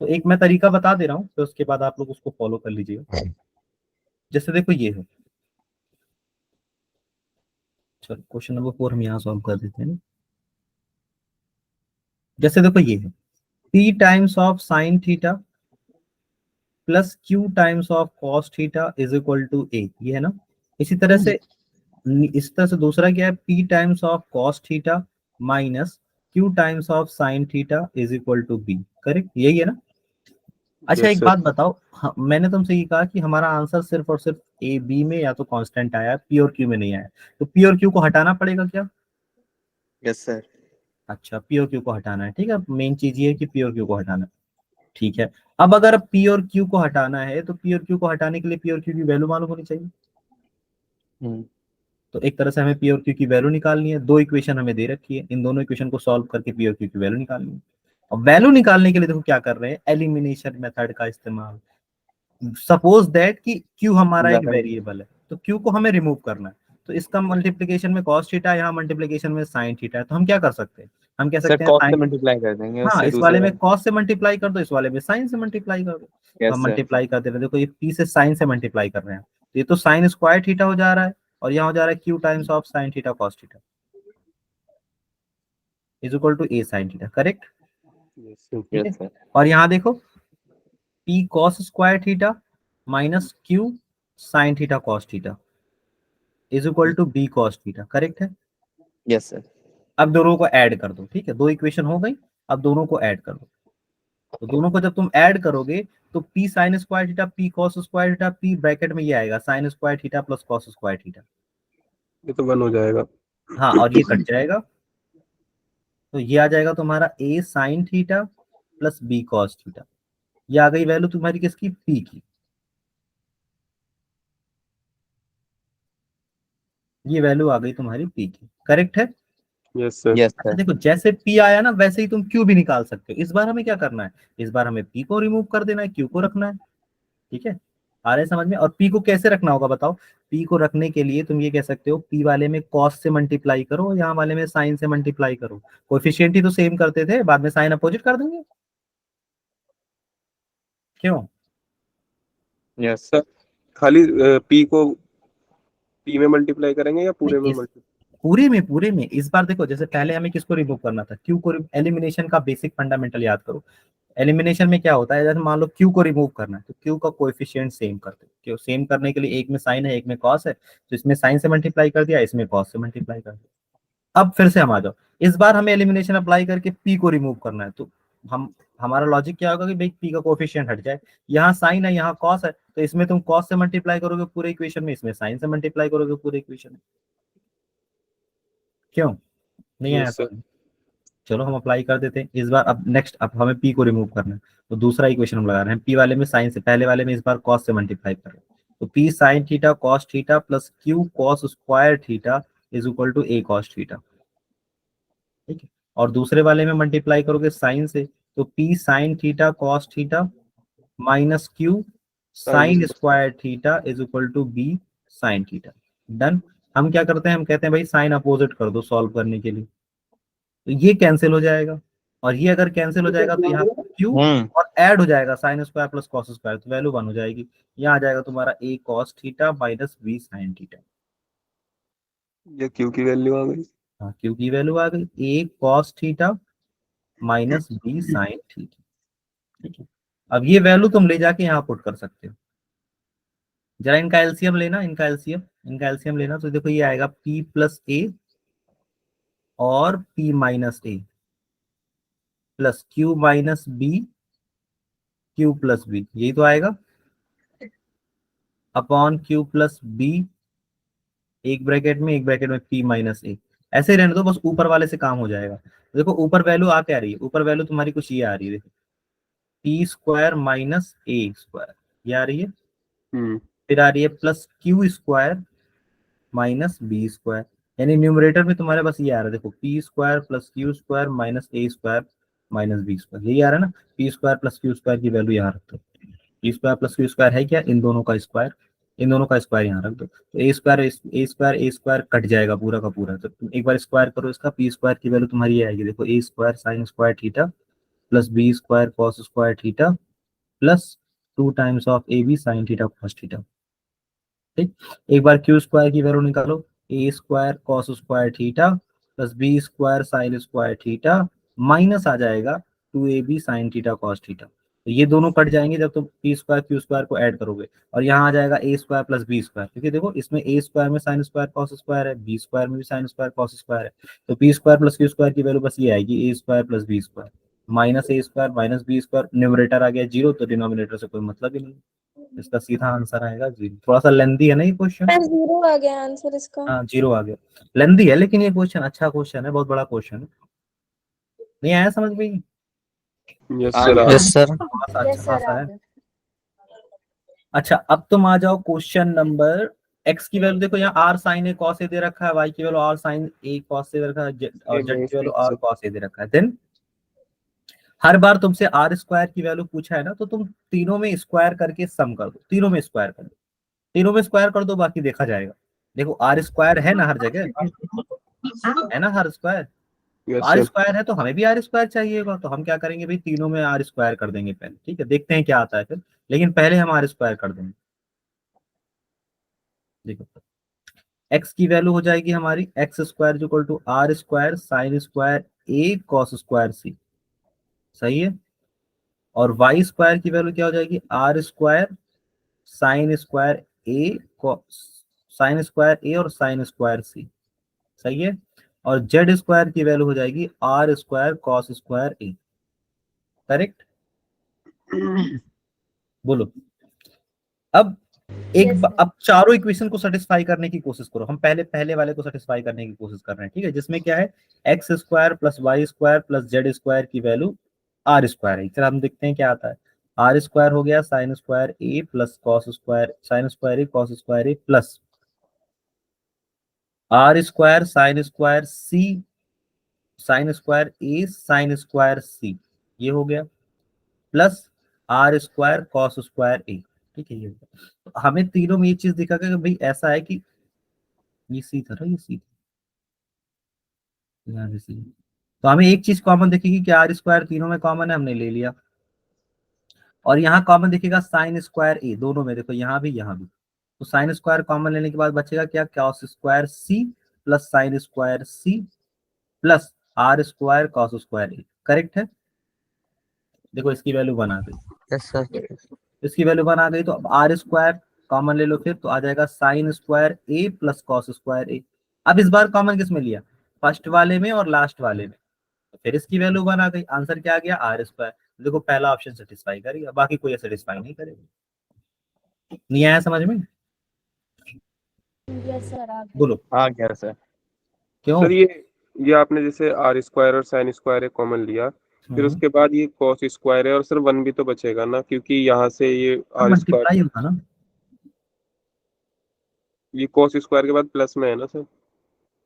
तो एक मैं तरीका बता दे रहा हूँ, तो उसके बाद आप लोग उसको फॉलो कर लीजिएगा। जैसे देखो ये है, चलो क्वेश्चन नंबर 4 हम यहाँ सॉल्व कर देते हैं ना। जैसे देखो ये है, p times of sine theta plus q times of cos theta is equal to a, ये है ना। इसी तरह से इस तरह से दूसरा क्या है, p times of cos theta minus q times of sine theta is equal to b, correct, यही है ना। अच्छा यस एक सर। बात बताओ, मैंने तुमसे ये कहा कि हमारा आंसर सिर्फ और सिर्फ ए बी में या तो कांस्टेंट आया, पी और क्यू में नहीं आया, तो पी और क्यू को हटाना पड़ेगा क्या। Yes sir. अच्छा पी और क्यू को हटाना है, ठीक है, मेन चीज ये है कि पी और क्यू को हटाना है। ठीक है, अब अगर पी और क्यू को हटाना है तो पी और क्यू को हटाने के लिए पी और क्यू की वैल्यू मालूम होनी चाहिए। तो एक तरह से हमें पी और क्यू की वैल्यू निकालनी है, दो इक्वेशन हमें दे रखी है, इन दोनों इक्वेशन को सॉल्व करके पी और क्यू की वैल्यू निकालनी है। और वैल्यू निकालने के लिए देखो क्या कर रहे हैं, एलिमिनेशन मेथड का इस्तेमाल। सपोज दैट कि q हमारा एक वेरिएबल है, तो q को हमें रिमूव करना है, तो इसका मल्टीप्लिकेशन में cos थीटा, यहाँ मल्टीप्लिकेशन में sin थीटा है, तो हम क्या कर सकते हैं, हम कह सर सकते हैं कॉस से sin, मल्टीप्लाई कर देंगे हाँ उससे इस दूसरे वाले में वाले। cos से मल्टीप्लाई कर दो, इस वाले में sin से मल्टीप्लाई कर दो। तो यस हम सर। मल्टीप्लाई कर दे रहे हैं, देखो ये p से sin से मल्टीप्लाई कर रहे हैं, तो ये तो sin स्क्वायर थीटा हो जा रहा है, और यहाँ हो जा रहा है q times of sin theta cos theta is equal to a sin theta, correct. Yes sir. ठीक है, यस सर। और यहाँ देखो p cos square theta minus q sin theta cos theta is equal to b cos theta, correct है। Yes sir. अब दोनों को add कर दो, ठीक है, दो इक्वेशन हो गई, अब दोनों को ऐड कर दो। तो दोनों को जब तुम ऐड करोगे तो p sign square theta p cos square theta, p bracket में ये आएगा sign square theta plus cos square theta, ये तो 1 हो जाएगा। हाँ, और ये कट जाएगा, तो ये आ जाएगा तुम्हारा a sign theta plus b cos theta, ये आ गई वैल्यू तुम्हारी किसकी, p की, ये वैल्यू आ गई तुम्हारी p की, करेक्ट है। Yes sir. यस अच्छा सर। देखो जैसे p आया ना वैसे ही तुम q भी निकाल सकते हो, इस बार हमें क्या करना है, इस बार हमें p को रिमूव कर देना है, q को रखना है। ठीक है, आ रहे हैं समझ में। और p को कैसे रखना होगा बताओ, p को रखने के लिए तुम ये कह सकते हो p वाले में cos से मल्टीप्लाई करो, यहाँ वाले में sin से मल्टीप्लाई करो, कोएफिशिएंट ही तो सेम करते थे, बाद में साइन अपोजिट कर देंगे, क्यों। यस सर खाली पी को पी में मल्टीप्लाई करेंगे या पूरे में नहीं, इस पूरे में इस बार देखो, जैसे पहले हमें किसको रिमूव करना था, q को। एलिमिनेशन का बेसिक फंडामेंटल याद करो, एलिमिनेशन में क्या होता है, जैसे मान लो q को रिमूव करना है तो q का कोएफिशिएंट सेम कर दो, क्यों सेम करने के लिए एक में साइन है एक में कॉस है, तो इसमें साइन से मल्टीप्लाई कर दिया, इसमें कॉस से मल्टीप्लाई कर दिया। अब फिर से हम आ जाओ, इस बार हमें एलिमिनेशन अप्लाई करके p को रिमूव करना है, तो हम हमारा लॉजिक क्या होगा कि भाई p का कोएफिशिएंट हट जाए, यहाँ साइन है यहाँ कॉस है, तो इसमें तुम कॉस से मल्टीप्लाई करोगे पूरे इक्वेशन में, इसमें साइन से मल्टीप्लाई करोगे पूरे इक्वेशन में, क्यों नहीं आया यस सर। समझ? चलो हम अप्लाई कर देते हैं इस बार। अब नेक्स्ट, अब हमें p को रिमूव करना है, तो दूसरा इक्वेशन हम लगा रहे हैं, p वाले में साइन से, पहले वाले में इस बार cos से मल्टीप्लाई कर रहे हैं, तो p sine theta cos theta plus q cos square theta is equal to a cos theta. ठीक है, और दूसरे वाले में मल्टीप्लाई करोगे साइन से, तो p sine theta cos theta minus q sine square theta is equal to b sine theta. Done. हम क्या करते हैं, हम कहते हैं भाई साइन अपोजिट कर दो सॉल्व करने के लिए, तो ये कैंसिल हो जाएगा, और ये अगर कैंसिल हो जाएगा तो यहाँ क्यू और ऐड हो जाएगा sine square plus cos square, तो वैल्यू 1 हो जाएगी। यहाँ आ जाएगा तुम्हारा a cos theta minus b sin theta. ये क्यू की वैल्यू आ गई। हाँ, क्यू की वैल्यू आ गई a cos theta minus b sin theta. ठीक है, अब ये वैल्यू तुम ले जाके यहाँ पुट कर सकते हो। जरा इनका एलसीएम लेना, इनका एलसीएम लेना, तो देखो ये आएगा p प्लस a और p minus a plus q minus b q plus b, यही तो आएगा अपॉन q प्लस b, एक ब्रैकेट में p माइनस a। ऐसे ही रहने दो, बस ऊपर वाले से काम हो जाएगा। देखो ऊपर वैल्यू आ क्या रही है, ऊपर वैल्यू तुम्हारी कुछ ये आ रही है, देखो p square minus a square, ये आ रही है। फिर आ रही है plus q square minus b square, यानी न्यूमरेटर में तुम्हारे पास ये आ रहा है, देखो p square plus q square minus a square minus b square, यही आ रहा है ना। P square plus q square की वैल्यू यहाँ रख दो, p square plus q square है क्या, इन दोनों का स्क्वायर, इन दोनों का स्क्वायर यहाँ रख दो, तो ए स्क्वायर कट जाएगा पूरा का पूरा। तो तुम एक बार स्क्वायर करो इसका, पी स्क्वायर की वैल्यू तुम्हारी ये आएगी, देखो a square sine square theta plus b square cos square theta plus 2 times of a b sine theta cos theta. ठीक, एक बार क्यू स्क्वायर की वैल्यू निकालो, a square cos square theta plus b square sine square theta minus आ जाएगा 2ab sign theta cos theta. तो ये दोनों कट जाएंगे जब तुम पी स्क्वायर क्यू स्क्वायर को ऐड करोगे, और यहाँ आ जाएगा a square plus b square, क्योंकि देखो इसमें ए स्क्वायर में साइन स्क्वायर कॉस स्क्वायर है, बी स्क्वायर में भी साइन स्क्वायर कॉस स्क्वायर है, तो p square plus q square की वैल्यू बस ये आएगी a square plus b square minus a square minus b square. Numerator आ गया 0, तो डिनोमिनेटर से कोई मतलब ही नहीं, इसका सीधा आंसर आएगा 0। थोड़ा सा लेंदी है ना ये क्वेश्चन, सर 0 आ गया आंसर इसका। हाँ 0 आ गया, लेंदी है लेकिन ये क्वेश्चन अच्छा क्वेश्चन है, बहुत बड़ा क्वेश्चन है। नहीं आया समझ में? यस आ सर गया। Yes sir. थोड़ा सा अच्छा खासा है। अच्छा अब तुम आ जाओ क्वेश्चन नंबर, x की वैल्यू देखो यहाँ r sin a cos a दे रखा है, y की value r sin a cos a दे रखा है, और z की वैल्यू r cos a दे रखा है। देन हर बार तुमसे r स्क्वायर की वैल्यू पूछा है ना, तो तुम तीनों में स्क्वायर करके सम कर दो, तीनों में स्क्वायर कर दो, तीनों में स्क्वायर कर दो, बाकी देखा जाएगा। देखो r स्क्वायर है ना हर जगह, है ना हर square, yes r sir. Square है तो हमें भी आर स्क्वायर चाहिएगा, तो हम क्या करेंगे भाई, तीनों में आर स्क्वायर कर देंगे पहले। ठीक है, देखते हैं क्या आता है फिर, लेकिन पहले हम आर स्क्वायर कर देंगे। देखो x की वैल्यू हो जाएगी हमारी x square equal to r square sine square a cos square c, सही है। और y स्क्वायर की वैल्यू क्या हो जाएगी, r square sine square a sine square a और साइन स्क्वायर सी, सही है। और जेड स्क्वायर की वैल्यू हो जाएगी r square cos square a, correct. बोलो अब अब चारों इक्वेशन को सेटिस्फाई करने की कोशिश करो। हम पहले वाले को सेटिस्फाई करने की कोशिश कर रहे हैं, ठीक है, जिसमें क्या है x square plus y square plus z square की वैल्यू आर स्क्वायर है। चलो हम देखते हैं क्या आता है। आर स्क्वायर हो गया sine square a plus cos square sine square a cos square a plus r square sine square c sine square a sine square c, ये हो गया, plus r square cos square a. ठीक है, ये तो हमें तीनों में ये चीज दिखा कि भाई ऐसा है कि ये सी था ना, ये सी यहाँ भी सी, तो हमें एक चीज कॉमन दिखेगी कि आर स्क्वायर तीनों में कॉमन है, हमने ले लिया। और यहाँ कॉमन दिखेगा साइन स्क्वायर ए, दोनों में देखो यहाँ भी यहाँ भी, तो साइन स्क्वायर कॉमन लेने के बाद बचेगा क्या, cos square c plus sine square c plus r square cos square a, correct है। देखो इसकी वैल्यू 1 आ गई, यस सर। इसकी वैल्यू 1 आ गई, तो अब आर स्क्वायर कॉमन ले लो फिर, तो आ जाएगा sign square a plus cos square a. अब इस बार कॉमन किस में लिया, फर्स्ट वाले में और लास्ट वाले में, तो फिर इसकी वैल्यू 1 आ गई, आंसर क्या आ गया आर स्क्वायर। देखो पहला ऑप्शन सेटिस्फाई करेगा, बाकी कोई सेटिस्फाई नहीं करेगा। नहीं आया समझ में? Yes sir. बोलो आ गया सर। क्यों? सर ये आपने जैसे आर स्क्वायर और साइन स्क्वायर कॉमन लिया, फिर उसके बाद ये कॉस स्क्वायर है, और सर 1 भी तो बचेगा ना, क्योंकि यहाँ से ये आर स्क्वायर मल्टीप्लाई होता ना, ये कॉस स्क्वायर के बाद प्लस में है ना सर।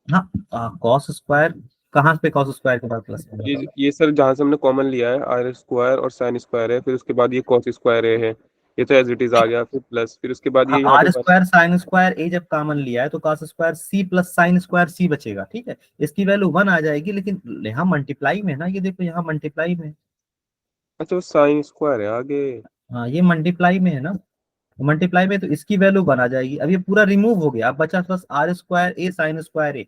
हाँ कॉस स्क्वायर कहाँ पे, कॉस स्क्वायर के बाद प्लस में ये सर जहाँ से हमने कॉमन लिया है आर स्क्वायर और साइन स्क्वायर है, फिर उसके बाद ये कॉस स्क्वायर है, ये तो एज इट इज आ गया, फिर प्लस, फिर उसके बाद ये यहाँ आर पे स्क्वायर साइन स्क्वायर ए जब कॉमन लिया है तो cos square c plus sine square c बचेगा, ठीक है, इसकी वैल्यू 1 आ जाएगी, लेकिन यहाँ मल्टीप्लाई में है ना, ये देखो यहाँ मल्टीप्लाई में, अच्छा वो साइन स्क्वायर है आगे। हाँ ये मल्टीप्लाई में है ना, मल्टीप्लाई में तो इसकी वैल्यू बना जाएगी। अब ये पूरा रिमूव हो गया, अब बचा बस r square a sine square a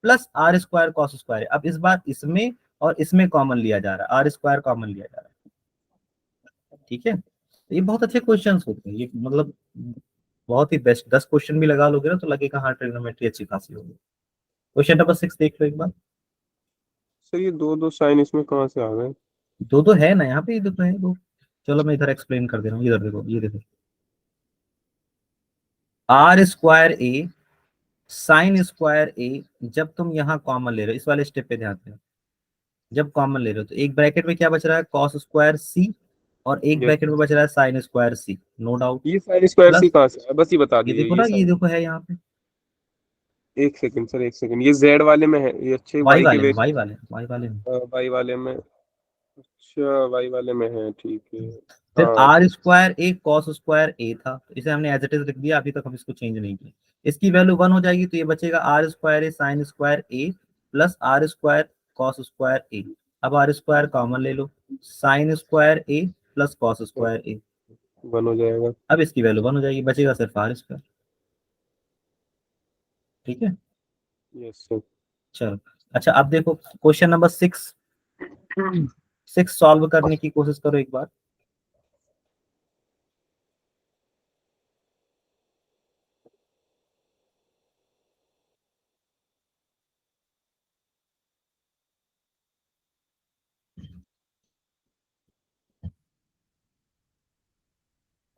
plus r square cos square a. अब इस बार इसमें और इसमें कॉमन लिया जा रहा है, आर स्क्वायर कॉमन लिया जा रहा है। ठीक है, तो ये बहुत अच्छे क्वेश्चन होते हैं ये, मतलब बहुत ही बेस्ट। 10 क्वेश्चन भी लगा लोगे ना तो लगेगा हाँ ट्रिग्नोमेट्री अच्छी खासी होगी। क्वेश्चन नंबर 6 देख लो एक बार। सर ये दो दो साइन इसमें कहाँ से आ गए? दो दो है ना यहाँ पे, ये दो तो है दो। चलो मैं इधर एक्सप्लेन कर दे रहा हूँ, इधर देखो, ये देखो r square a sine square a, जब तुम यहाँ कॉमन ले रहे हो, इस वाले स्टेप पे ध्यान देना, जब कॉमन ले रहे हो तो एक ब्रैकेट में क्या बच रहा है कॉस स्क्वायर सी, और एक यस ब्रैकेट में बच रहा है साइन स्क्वायर सी, नो डाउट। ये साइन स्क्वायर सी प्लस कहाँ से है, बस ये बता ये दीजिए देखो ये ना, ये साइन। देखो है यहाँ पे एक सेकंड सर, एक सेकंड, ये जेड वाले में है ये, अच्छे वाई वाई के वाले में, बेस। वाई वाले में। वाई वाले में। अच्छा वाई वाले में है, ठीक है। फिर हाँ आर ठीक। स्क्वायर ए कॉस स्क्वायर ए था, तो इसे हमने एज इट इज लिख दिया, अभी तक हम इसको चेंज नहीं किया। इसकी वैल्यू 1 हो जाएगी तो ये बचेगा r square a sine square a plus r square cos square a. अब आर स्क्वायर कॉमन ले लो, sine square a plus cos square a. One हो जाएगा। अब इसकी वैल्यू 1 हो जाएगी, बचेगा सिर्फ आर स्क्वायर। ठीक है, यस सर। चलो। अच्छा अब देखो क्वेश्चन नंबर 6, 6 सॉल्व करने की कोशिश करो एक बार।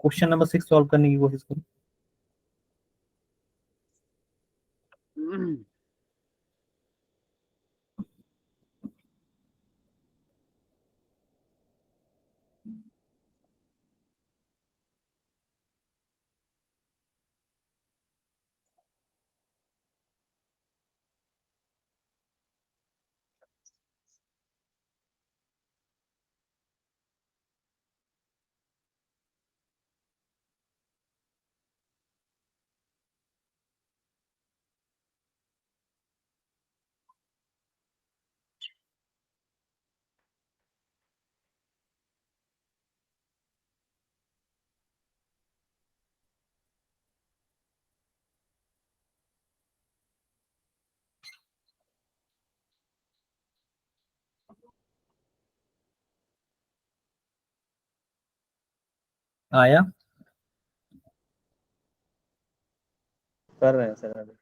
क्वेश्चन नंबर 6 सॉल्व करने की कोशिश करो। आया, कर रहे हैं सर अभी।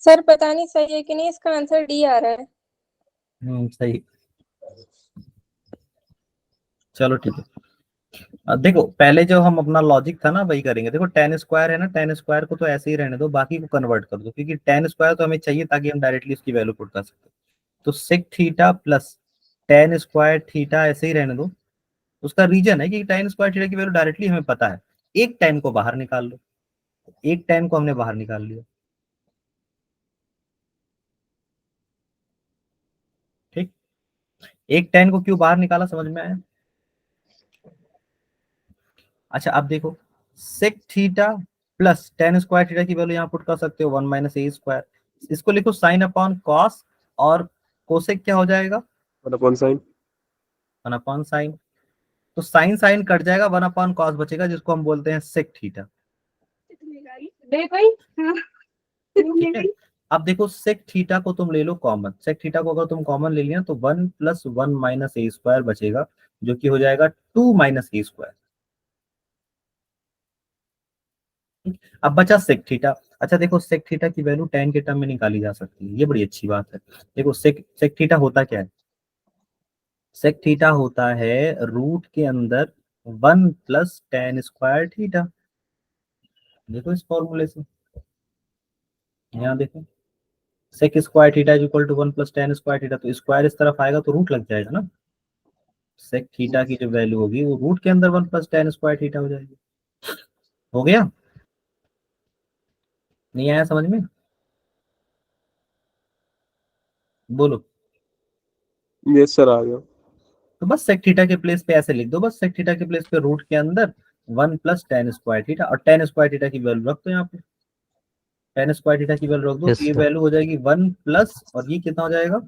सर पता नहीं सही है कि नहीं, इसका आंसर डी आ रहा है। सही, चलो ठीक है। अब देखो पहले जो हम अपना लॉजिक था ना वही करेंगे। देखो टेन स्क्वायर है ना, टेन स्क्वायर को तो ऐसे ही रहने दो, बाकी को कन्वर्ट कर दो, क्योंकि टेन स्क्वायर तो हमें चाहिए ताकि हम डायरेक्टली उसकी वैल्यू पुट कर सकते। तो sec theta plus tan square theta ऐसे ही रहने दो। उसका रीजन है कि टेन स्क्वायर थीटा की वैल्यू डायरेक्टली हमें पता है, एक टेन को बाहर निकाल लो। एक टेन को हमने बाहर निकाल लिया। ठीक, एक टेन को क्यों बाहर निकाला समझ में आया? अच्छा अब देखो, sec theta plus tan square theta की वैल्यू यहाँ पुट कर सकते हो 1 माइनस ए स्क्वायर, इसको लिखो साइन अपॉन कॉस, और कोसेक क्या हो जाएगा 1 अपॉन साइन। 1 upon sine. तो साइन साइन कट जाएगा, 1 अपॉन कॉस बचेगा, जिसको हम बोलते हैं सेक थीटा। ठीक है, अब देखो सेक थीटा को तुम ले लो कॉमन, सेक थीटा को अगर तुम कॉमन ले लिया तो 1 प्लस 1 माइनस ए स्क्वायर बचेगा, जो कि हो जाएगा 2 माइनस ए स्क्वायर। अब बचा सेक थीटा। अच्छा देखो सेक थीटा की वैल्यू tan के टर्म में निकाली जा सकती है, ये बड़ी अच्छी बात है। देखो सेक सेक थीटा होता क्या है, सेक थीटा होता है रूट के अंदर 1 प्लस tan स्क्वायर थीटा। देखो इस फॉर्मूले से, यहाँ देखो sec square theta is equal to 1 plus tan square theta, तो स्क्वायर इस तरफ आएगा तो रूट लग जाएगा ना, सेक थीटा की जो वैल्यू होगी वो रूट के अंदर 1 प्लस tan स्क्वायर थीटा हो जाएगी। हो गया, नहीं आया समझ में, बोलो। यस सर, आ गया। तो बस सेक थीटा के प्लेस पे ऐसे लिख दो, बस सेक थीटा के प्लेस पे रूट के अंदर 1 प्लस tan स्क्वायर थीटा, और tan स्क्वायर थीटा की वैल्यू रख दो यहाँ पे, tan स्क्वायर थीटा की वैल्यू रख दो, तो ये वैल्यू हो जाएगी 1 प्लस, और ये कितना हो जाएगा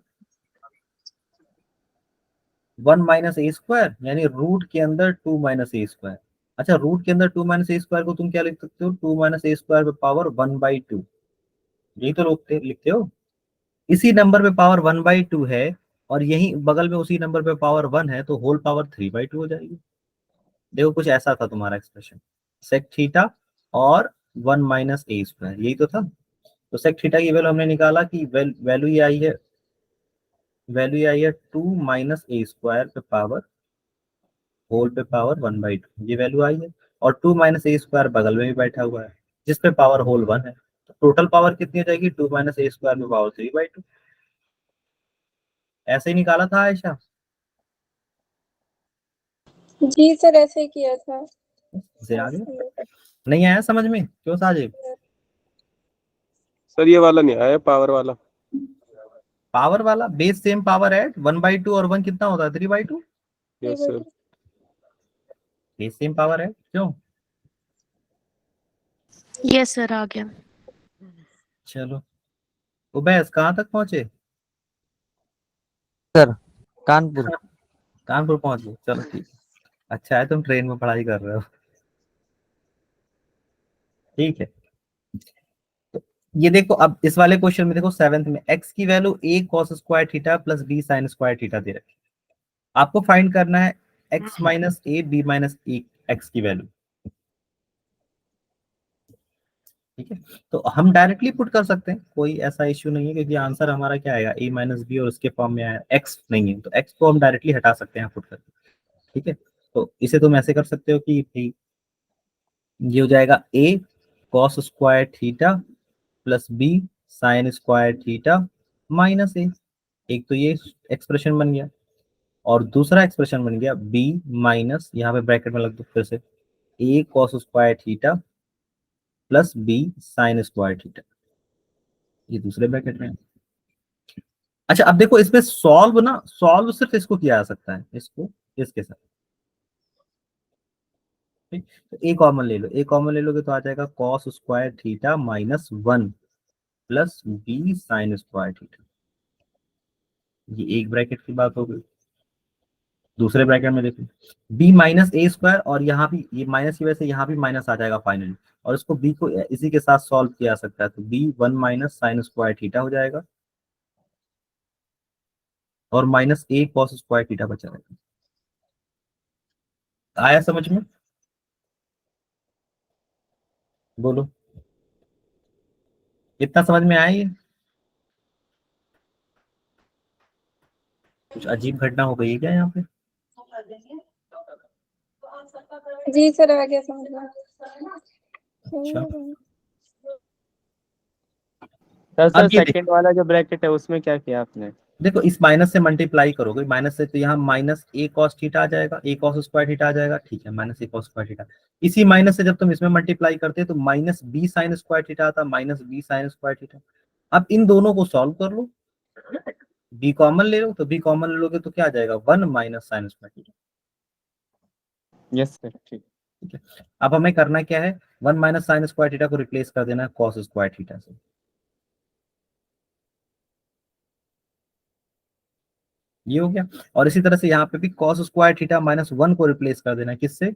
1 माइनस ए स्क्वायर, यानी रूट के अंदर 2 माइनस ए स्क्वायर। अच्छा रूट के अंदर 2 माइनस ए स्क्वायर को तुम क्या लिख सकते हो, 2 माइनस ए स्क्वायर पे पावर 1/2, यही तो लिखते हो। इसी नंबर पे पावर 1/2 है, और यही बगल में उसी नंबर पे पावर 1 है, तो होल पावर 3/2 हो जाएगी। देखो कुछ ऐसा था तुम्हारा एक्सप्रेशन, सेक थीटा और 1 माइनस ए स्क्वायर, यही तो था। तो सेक थीटा की वैल्यू हमने निकाला कि वैल्यू ये आई है, वैल्यू ये आई है 2 माइनस ए स्क्वायर पे पावर होल पे पावर 1/2, ये वैल्यू आई है। और 2 माइनस ए स्क्वायर बगल में भी बैठा हुआ है, जिस पे पावर होल 1 है, तो टोटल पावर कितनी हो जाएगी 2 माइनस ए स्क्वायर पे पावर 3/2। ऐसे ही निकाला था आयशा, जी सर, ऐसे ही किया था। से आगे नहीं आया समझ में क्यों साजिब? सर ये वाला नहीं आया, पावर वाला। पावर वाला बेस सेम पावर है 1/2, और 1 कितना होता है 3/2, yes sir. Base same power है क्यों। यस सर, आ गया। चलो उबैस कहाँ तक पहुंचे? सर कानपुर। कानपुर पहुंच गए, चलो ठीक है। अच्छा है तुम ट्रेन में पढ़ाई कर रहे हो, ठीक है। तो ये देखो अब इस वाले क्वेश्चन में देखो सेवेंथ में x की value a cos square theta plus b sin square theta दे रखी है, आपको फाइंड करना है x minus a b minus a x की वैल्यू। ठीक है, तो हम डायरेक्टली पुट कर सकते हैं, कोई ऐसा इश्यू नहीं है, क्योंकि आंसर हमारा क्या आएगा a माइनस बी, और उसके फॉर्म में आया x नहीं है, तो x को हम डायरेक्टली हटा सकते हैं पुट करके। ठीक है, तो इसे तुम ऐसे कर सकते हो कि भाई ये हो जाएगा a cos square theta plus b sine square theta minus a, एक तो ये एक्सप्रेशन बन गया, और दूसरा एक्सप्रेशन बन गया b माइनस, यहाँ पे ब्रैकेट में लग दो फिर से, a cos square theta plus b sine square theta, ये दूसरे ब्रैकेट में। अच्छा अब देखो इसमें सॉल्व ना, सॉल्व सिर्फ इसको किया जा सकता है, इसको इसके साथ। ठीक, तो ए कॉमन ले लो, ए कॉमन ले लोगे तो आ जाएगा cos square theta minus 1 plus b sine square theta, ये एक ब्रैकेट की बात हो गई। दूसरे ब्रैकेट में देखो b माइनस ए स्क्वायर, और यहाँ भी ये माइनस की वजह से यहाँ भी माइनस आ जाएगा फाइनली, और इसको b को इसी के साथ सॉल्व किया जा सकता है, तो b 1 minus sine square theta हो जाएगा, और minus a cos square theta बचा रहेगा। आया समझ में, बोलो कितना समझ में आया ये? कुछ अजीब घटना हो गई है क्या यहाँ पे? जी सर, आ गया समझ में। अच्छा सर अब ये सेकंड वाला जो ब्रैकेट है उसमें क्या किया आपने? देखो इस माइनस से मल्टीप्लाई करोगे, माइनस से, तो यहाँ माइनस ए कॉस थीटा आ जाएगा, ए कॉस स्क्वायर थीटा आ जाएगा, ठीक है, minus a cos square theta. इसी माइनस से जब तुम इसमें मल्टीप्लाई करते हैं तो minus b sine square theta आता, minus b sine square theta. अब इन दोनों को सॉल्व कर लो, बी कॉमन ले लो, तो बी कॉमन ले लोगे तो क्या आ जाएगा 1 minus sine square theta. Yes sir, ठीक। ठीक है, अब हमें करना क्या है, 1 माइनस साइन स्क्वायर थीटा को रिप्लेस कर देना है कॉस स्क्वायर थीटा से। ये हो गया। और इसी तरह से यहाँ पे भी कॉस स्क्वायर थीटा माइनस 1 को रिप्लेस कर देना है किससे,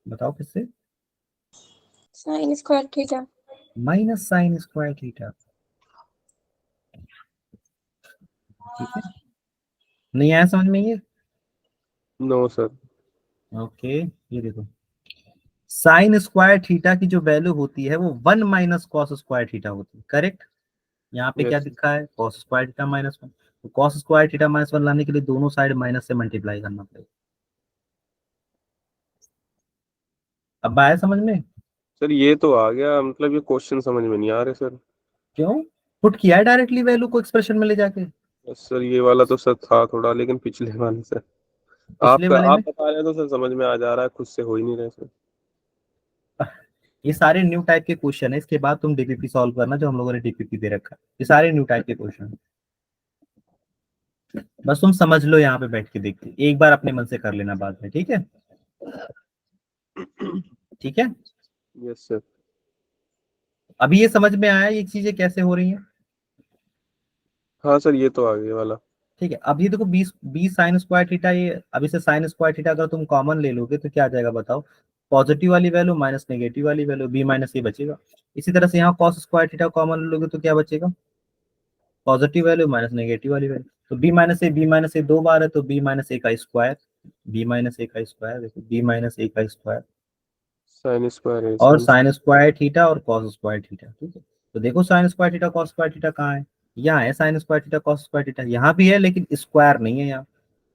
बताओ किससे, sign square theta. Minus sine square theta. ठीक है, नहीं आया समझ में ये? No sir. ओके, ये देखो साइन स्क्वायर थीटा की जो वैल्यू होती है वो 1 माइनस कॉस स्क्वायर थीटा होती है, करेक्ट। यहाँ पे क्या यस दिखा है, कॉस स्क्वायर थीटा माइनस 1, तो कॉस स्क्वायर थीटा माइनस 1 लाने के लिए दोनों साइड माइनस से मल्टीप्लाई करना पड़ेगा। अब आया समझ में? सर, ये तो आ गया, मतलब ये क्वेश्चन समझ में नहीं आ रहे सर। क्यों, पुट किया है डायरेक्टली वैल्यू को एक्सप्रेशन में ले जाके। बस सर, ये वाला तो सर था थोड़ा, लेकिन पिछले वाले से पिछले आपका वाले आप में बता रहे हैं तो सर समझ में आ जा रहा है, खुद से हो ही नहीं रहे सर। ये सारे न्यू टाइप के क्वेश्चन है, इसके बाद तुम डीपीपी सॉल्व करना जो हम लोगों ने डीपीपी दे रखा है, ये सारे न्यू टाइप के क्वेश्चन। बस तुम समझ लो यहाँ पे बैठ के, देखते एक बार अपने मन से कर लेना बाद में, ठीक है? ठीक है, यस सर। अभी ये समझ में आया ये चीजें कैसे हो रही हैं? हाँ सर, ये तो आ गया वाला। ठीक है, अब ये देखो 20 साइन स्क्वायर थीटा, ये अभी से साइन स्क्वायर थीटा अगर तुम कॉमन ले लोगे तो क्या आ जाएगा बताओ, पॉजिटिव वाली वैल्यू माइनस नेगेटिव वाली वैल्यू, बी माइनस ए बचेगा। इसी तरह से यहाँ कॉस स्क्वायर थीटा कॉमन ले लोगे तो क्या बचेगा, पॉजिटिव वैल्यू माइनस नेगेटिव वाली वैल्यू। तो बी माइनस ए 2 बार है तो बी माइनस ए का स्क्वायर, बी माइनस ए का स्क्वायर, देखो बी माइनस ए का स्क्वायर, साइन स्क्वायर है, और साइन साइन स्क्वायर थीटा और कॉस स्क्वायर थीटा। ठीक है, तो देखो sign square theta cos square theta कहाँ है, यहाँ है sign square theta cos square theta, यहाँ भी है लेकिन स्क्वायर नहीं है,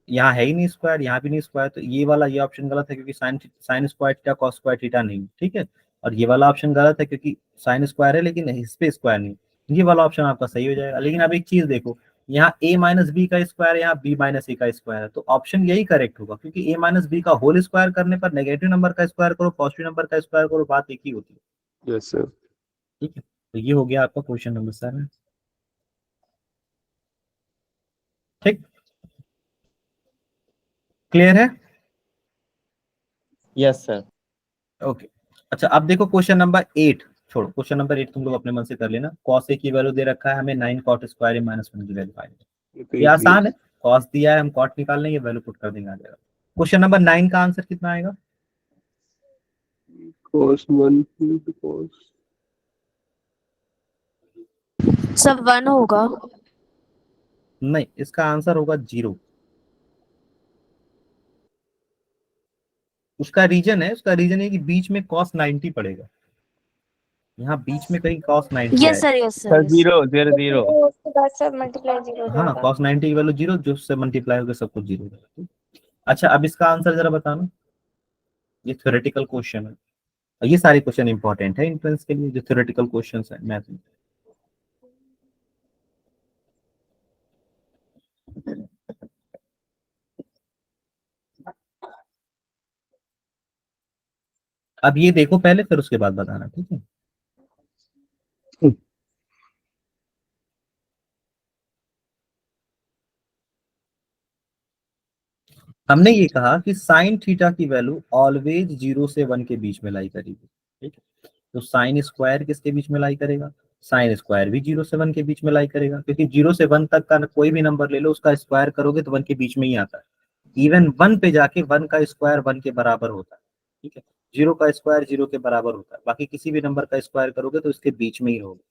यहाँ है ही नहीं स्क्वायर, यहाँ भी नहीं स्क्वायर, तो ये वाला ये ऑप्शन गलत है क्योंकि sign square theta cos square theta नहीं। ठीक है, और ये वाला ऑप्शन गलत है क्योंकि साइन स्क्वायर है लेकिन इस पे स्क्वायर नहीं। ये वाला ऑप्शन आपका सही हो जाएगा। लेकिन अब एक चीज देखो, यहाँ a माइनस बी का स्क्वायर है, यहाँ b माइनस ए का स्क्वायर है, तो ऑप्शन यही करेक्ट होगा क्योंकि a माइनस बी का होल स्क्वायर करने पर नेगेटिव नंबर का स्क्वायर करो पॉजिटिव नंबर का स्क्वायर करो, बात एक ही होती है। Yes sir. ठीक है, तो ये हो गया आपका क्वेश्चन नंबर 7। ठीक, क्लियर है? Yes sir. ओके, अच्छा अब देखो क्वेश्चन नंबर 8, छोड़ो क्वेश्चन नंबर 8 तुम लोग अपने मन से कर लेना। cos a की वैल्यू दे रखा है हमें 9 cot स्क्वायर माइनस 1 की वैल्यू फाइंड। ये तो ये आसान है, cos दिया है हम cot निकाल लेंगे, वैल्यू पुट कर देंगे, आ जाएगा। क्वेश्चन नंबर 9 का आंसर कितना आएगा? cos 1 cos सब 1 होगा। नहीं, इसका आंसर होगा 0। उसका रीजन है, उसका रीजन है कि बीच में cos 90 पड़ेगा, यहाँ बीच में कहीं cos 90 यस आएगा। Sir, yes sir sir. 0 0 0। तो उसके बाद सब मल्टीप्लाई 0 हो हाँ, जाएगा। cos 90 की वैल्यू 0, जो उससे मल्टीप्लाई होगा सब कुछ 0 हो जाएगा। अच्छा, अब इसका आंसर जरा बताना, ये थ्योरेटिकल क्वेश्चन है, ये सारे क्वेश्चन इंपॉर्टेंट है एंट्रेंस के लिए जो थ्योरेटिकल क्वेश्चन है मैथ में। अब ये देखो पहले फिर उसके बाद बताना, ठीक है? हमने ये कहा कि साइन थीटा की वैल्यू ऑलवेज 0 से 1 के बीच में लाई करेगी। ठीक है, तो साइन स्क्वायर किसके बीच में लाई करेगा, साइन स्क्वायर भी 0 से 1 के बीच में लाई करेगा, क्योंकि 0 से 1 तक का कोई भी नंबर ले लो उसका स्क्वायर करोगे तो 1 के बीच में ही आता है। इवन 1 पे जाके 1 का स्क्वायर 1 के बराबर होता है। ठीक है, 0 का स्क्वायर 0 के बराबर होता है, बाकी किसी भी नंबर का स्क्वायर करोगे तो इसके बीच में ही होगा।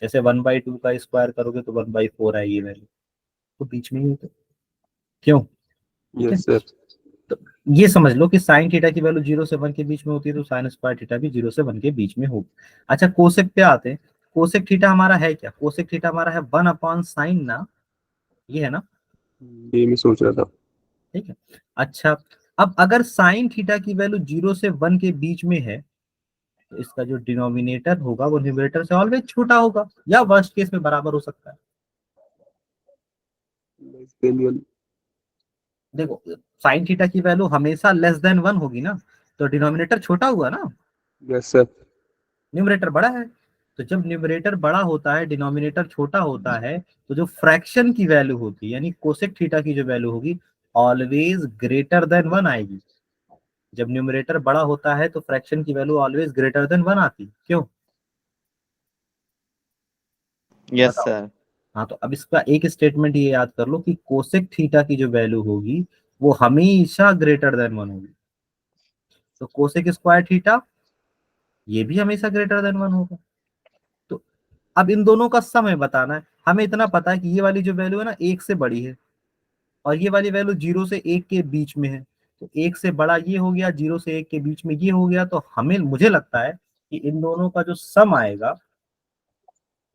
जैसे 1/2 का स्क्वायर करोगे तो 1/4 है, ये वैल्यू तो बीच में ही होता है। क्यों? ठीक है, यस सर। तो ये समझ लो कि साइन थीटा की वैल्यू 0 से 1 के बीच में होती है तो साइन स्क्वायर थीटा भी 0 से 1 के बीच में होगी। अच्छा, कोसेक पे आते हैं। कोसेक थीटा हमारा है क्या, कोसेक थीटा हमारा है 1/sin ना, ये है ना? ये मैं सोच रहा था। ठीक है, अच्छा अब अगर साइन थीटा की वैल्यू 0 से 1 के बीच में है तो इसका जो डिनोमिनेटर होगा वो न्यूमरेटर से ऑलवेज छोटा होगा या वर्स्ट केस में बराबर हो सकता है। Less than 1। देखो साइन थीटा की वैल्यू हमेशा लेस देन 1 होगी ना, तो डिनोमिनेटर छोटा हुआ ना, यस सर। न्यूमरेटर बड़ा है। तो जब न्यूमरेटर बड़ा होता है डिनोमिनेटर छोटा होता है तो जो फ्रैक्शन की वैल्यू होती है यानी कोसेक थीटा की जो वैल्यू होगी ऑलवेज ग्रेटर देन 1 आएगी। जब न्यूमरेटर बड़ा होता है तो फ्रैक्शन की वैल्यू ऑलवेज ग्रेटर देन 1 आती है, क्यों? यस बताओ। सर। हाँ, तो अब इसका एक स्टेटमेंट ये याद कर लो कि कोसेक थीटा की जो वैल्यू होगी वो हमेशा ग्रेटर देन 1 होगी। तो कोसेक स्क्वायर थीटा ये भी हमेशा ग्रेटर देन 1 होगा। तो अब इन दोनों का सम है बताना है। हमें इतना पता है कि ये वाली जो वैल्यू है ना 1 से बड़ी है और ये वाली वैल्यू 0 से 1 के बीच में है। तो 1 से बड़ा ये हो गया, 0 से 1 के बीच में ये हो गया। तो हमें मुझे लगता है कि इन दोनों का जो सम आएगा,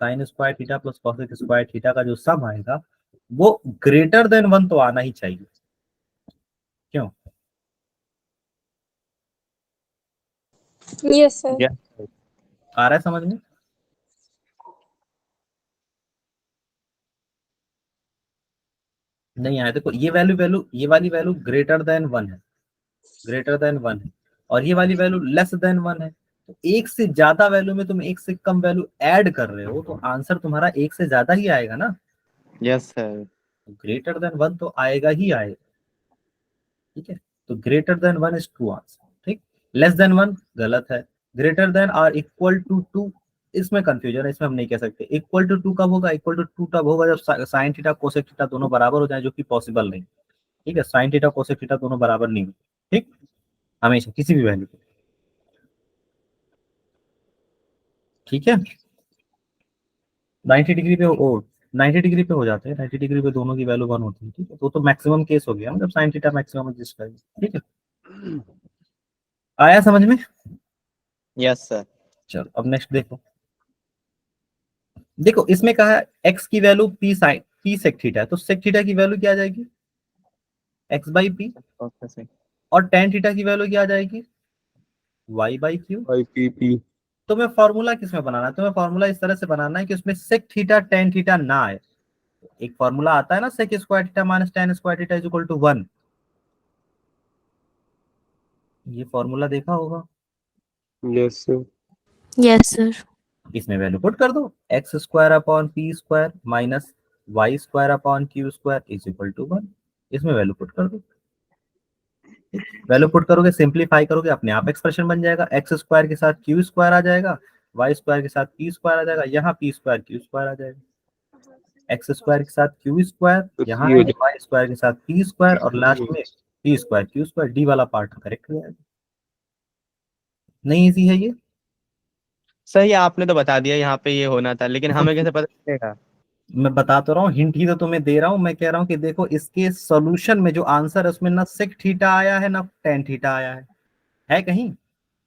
sign square theta plus cosec square theta का जो सम आएगा वो ग्रेटर देन 1 तो आना ही चाहिए, क्यों? Yes sir. यस आ रहा है समझ में? नहीं आया? देखो ये ये वाली वैल्यू ग्रेटर देन 1 है, ग्रेटर देन 1 है, और ये वाली वैल्यू लेस देन 1 है। तो एक से ज्यादा वैल्यू में तुम एक से कम वैल्यू ऐड कर रहे हो तो आंसर तुम्हारा एक से ज्यादा ही आएगा ना। Yes sir. ग्रेटर देन 1 तो आएगा ही आएगा, ठीक है। तो greater than 1 is true answer, ठीक। लेस देन 1 गलत है। ग्रेटर देन और इक्वल टू 2, इसमें कंफ्यूजन है, इसमें हम नहीं कह सकते। इक्वल टू 2 कब होगा? इक्वल टू 2 तब होगा जब साइन थीटा कोसेक थीटा दोनों बराबर हो जाए, जो कि पॉसिबल नहीं, ठीक है। साइन थीटा कोसेक थीटा दोनों बराबर नहीं हो, ठीक, हमेशा किसी भी वैल्यू पे, ठीक है। 90 डिग्री पे ओ 90 डिग्री पे हो जाते हैं, 90 डिग्री पे दोनों की वैल्यू 1 होती है, ठीक है। तो मैक्सिमम केस हो गया मतलब साइन थीटा मैक्सिमम एग्जिस्ट करेगा, ठीक है। आया समझ में? Yes sir. चलो अब नेक्स्ट देखो। देखो इसमें कहा है x की value p sine p sec theta है, तो सेक थीटा की वैल्यू क्या आ जाएगी? x by P. Okay sir. और टेन थीटा की वैल्यू क्या आ जाएगी? y by Q. IPP। तो मैं फॉर्मूला किसमें बनाना है? तो मैं फॉर्मूला इस तरह से बनाना है कि उसमें सेक थीटा टेन थीटा ना आए। एक फॉर्मूला आता है ना, sec square theta minus tan square theta is equal to 1। ये फॉर्मूला देखा होगा। Yes sir. Yes sir. इसमें वैल्यू पुट कर दो, x square upon p square minus y square upon q square is equal to 1। इसमें value put कर दो। Value put करोगे, सिंप्लीफाई करोगे, अपने आप एक्सप्रेशन बन जाएगा। एक्स स्क्वायर के साथ क्यू स्क्वायर आ जाएगा, वाई स्क्वायर के साथ पी स्क्वायर आ जाएगा, यहाँ पी स्क्वायर क्यू स्क्वायर आ जाएगा। एक्स स्क्वायर के साथ क्यू स्क्वायर तो यहाँ C है, हो वाई स्क्वायर के साथ पी स्क्वायर और लास्ट जाएगा। में P square q square. D वाला पार्ट करेक्ट हो जाएगा। नहीं इजी है ये? सर ये आपने तो बता दिया यहाँ पे ये होना था, लेकिन हमें कैसे पता चलेगा? मैं बता तो रहा हूँ, हिंट ही तो तुम्हें दे रहा हूँ। मैं कह रहा हूँ कि देखो इसके सॉल्यूशन में जो आंसर है उसमें ना सेक थीटा आया है ना टेन थीटा आया है कहीं नहीं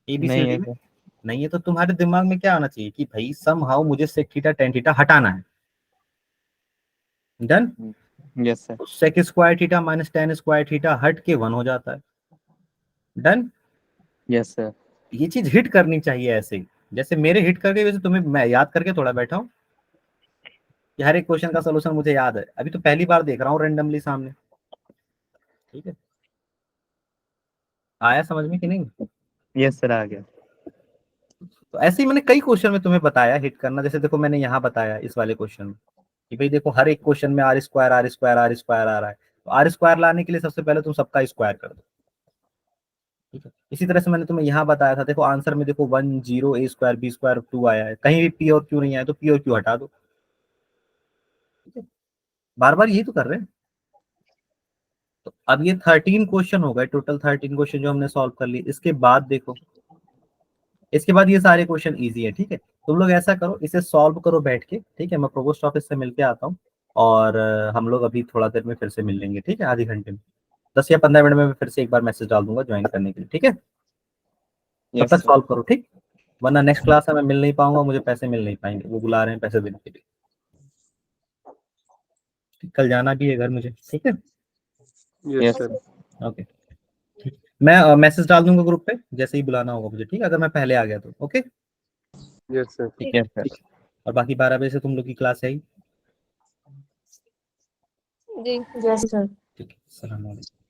एबीसीडी है में? सर। नहीं है। तो तुम्हारे दिमाग में क्या आना चाहिए कि भाई सम हाउ मुझे सेक थीटा टेन थीटा हटाना है। Done. Yes sir. Sec square theta minus tan square theta हट के 1 हो जाता है। डन। Yes sir. ये चीज हिट करनी चाहिए ऐसे ही, जैसे मेरे हिट करके, वैसे तुम्हें मैं याद करके थोड़ा बैठा हूँ कि हर एक क्वेश्चन का सोल्यूशन मुझे याद है। अभी तो पहली बार देख रहा हूँ रेंडमली सामने, ठीक है। आया समझ में कि नहीं? यस सर आ गया। तो ऐसे ही मैंने कई क्वेश्चन में तुम्हें बताया हिट करना। जैसे देखो मैंने यहाँ बताया इस वाले क्वेश्चन में कि भाई देखो हर एक क्वेश्चन में r square r square r square आ रहा है, तो आर स्क्वायर लाने के लिए सबसे पहले तुम सबका स्क्वायर कर दो, ठीक है। इसी तरह से मैंने तुम्हें यहाँ बताया था, देखो आंसर में देखो 1 0 ए स्क्वायर बी स्क्वायर 2 आया है, कहीं भी पी और क्यू नहीं आया तो पी और क्यू हटा दो, ठीक है। बार बार यही तो कर रहे हैं। तो अब ये 13 क्वेश्चन हो गए, टोटल 13 क्वेश्चन जो हमने सॉल्व कर लिए। इसके बाद देखो, इसके बाद ये सारे क्वेश्चन इजी है, ठीक है। तुम लोग ऐसा करो, इसे सॉल्व करो बैठ के, ठीक है। मैं प्रोवोस्ट ऑफिस से मिलके आता हूँ और हम लोग अभी थोड़ा देर में फिर से मिल लेंगे, ठीक है। आधे घंटे में 10 या 15 मिनट में मैं फिर से एक बार मैसेज डाल दूंगा ज्वाइन करने के लिए, ठीक है। तब यस तक सर। सॉल्व करो, ठीक। वरना नेक्स्ट क्लास में मैं मिल नहीं पाऊंगा, मुझे पैसे मिल नहीं पाएंगे, वो बुला रहे हैं पैसे देने के लिए। कल जाना भी है घर मुझे, ठीक है। Yes yes sir. ओके, मैं मैसेज डाल दूंगा ग्रुप पे जैसे ही बुलाना होगा मुझे, ठीक है। अगर मैं पहले आ गया तो okay, yes sir. Yes sir. ठीक है। और बाकी 12 बजे से तुम लोग की क्लास है ही, जी। Yes sir. ठीक है। सलाम वालेकुम।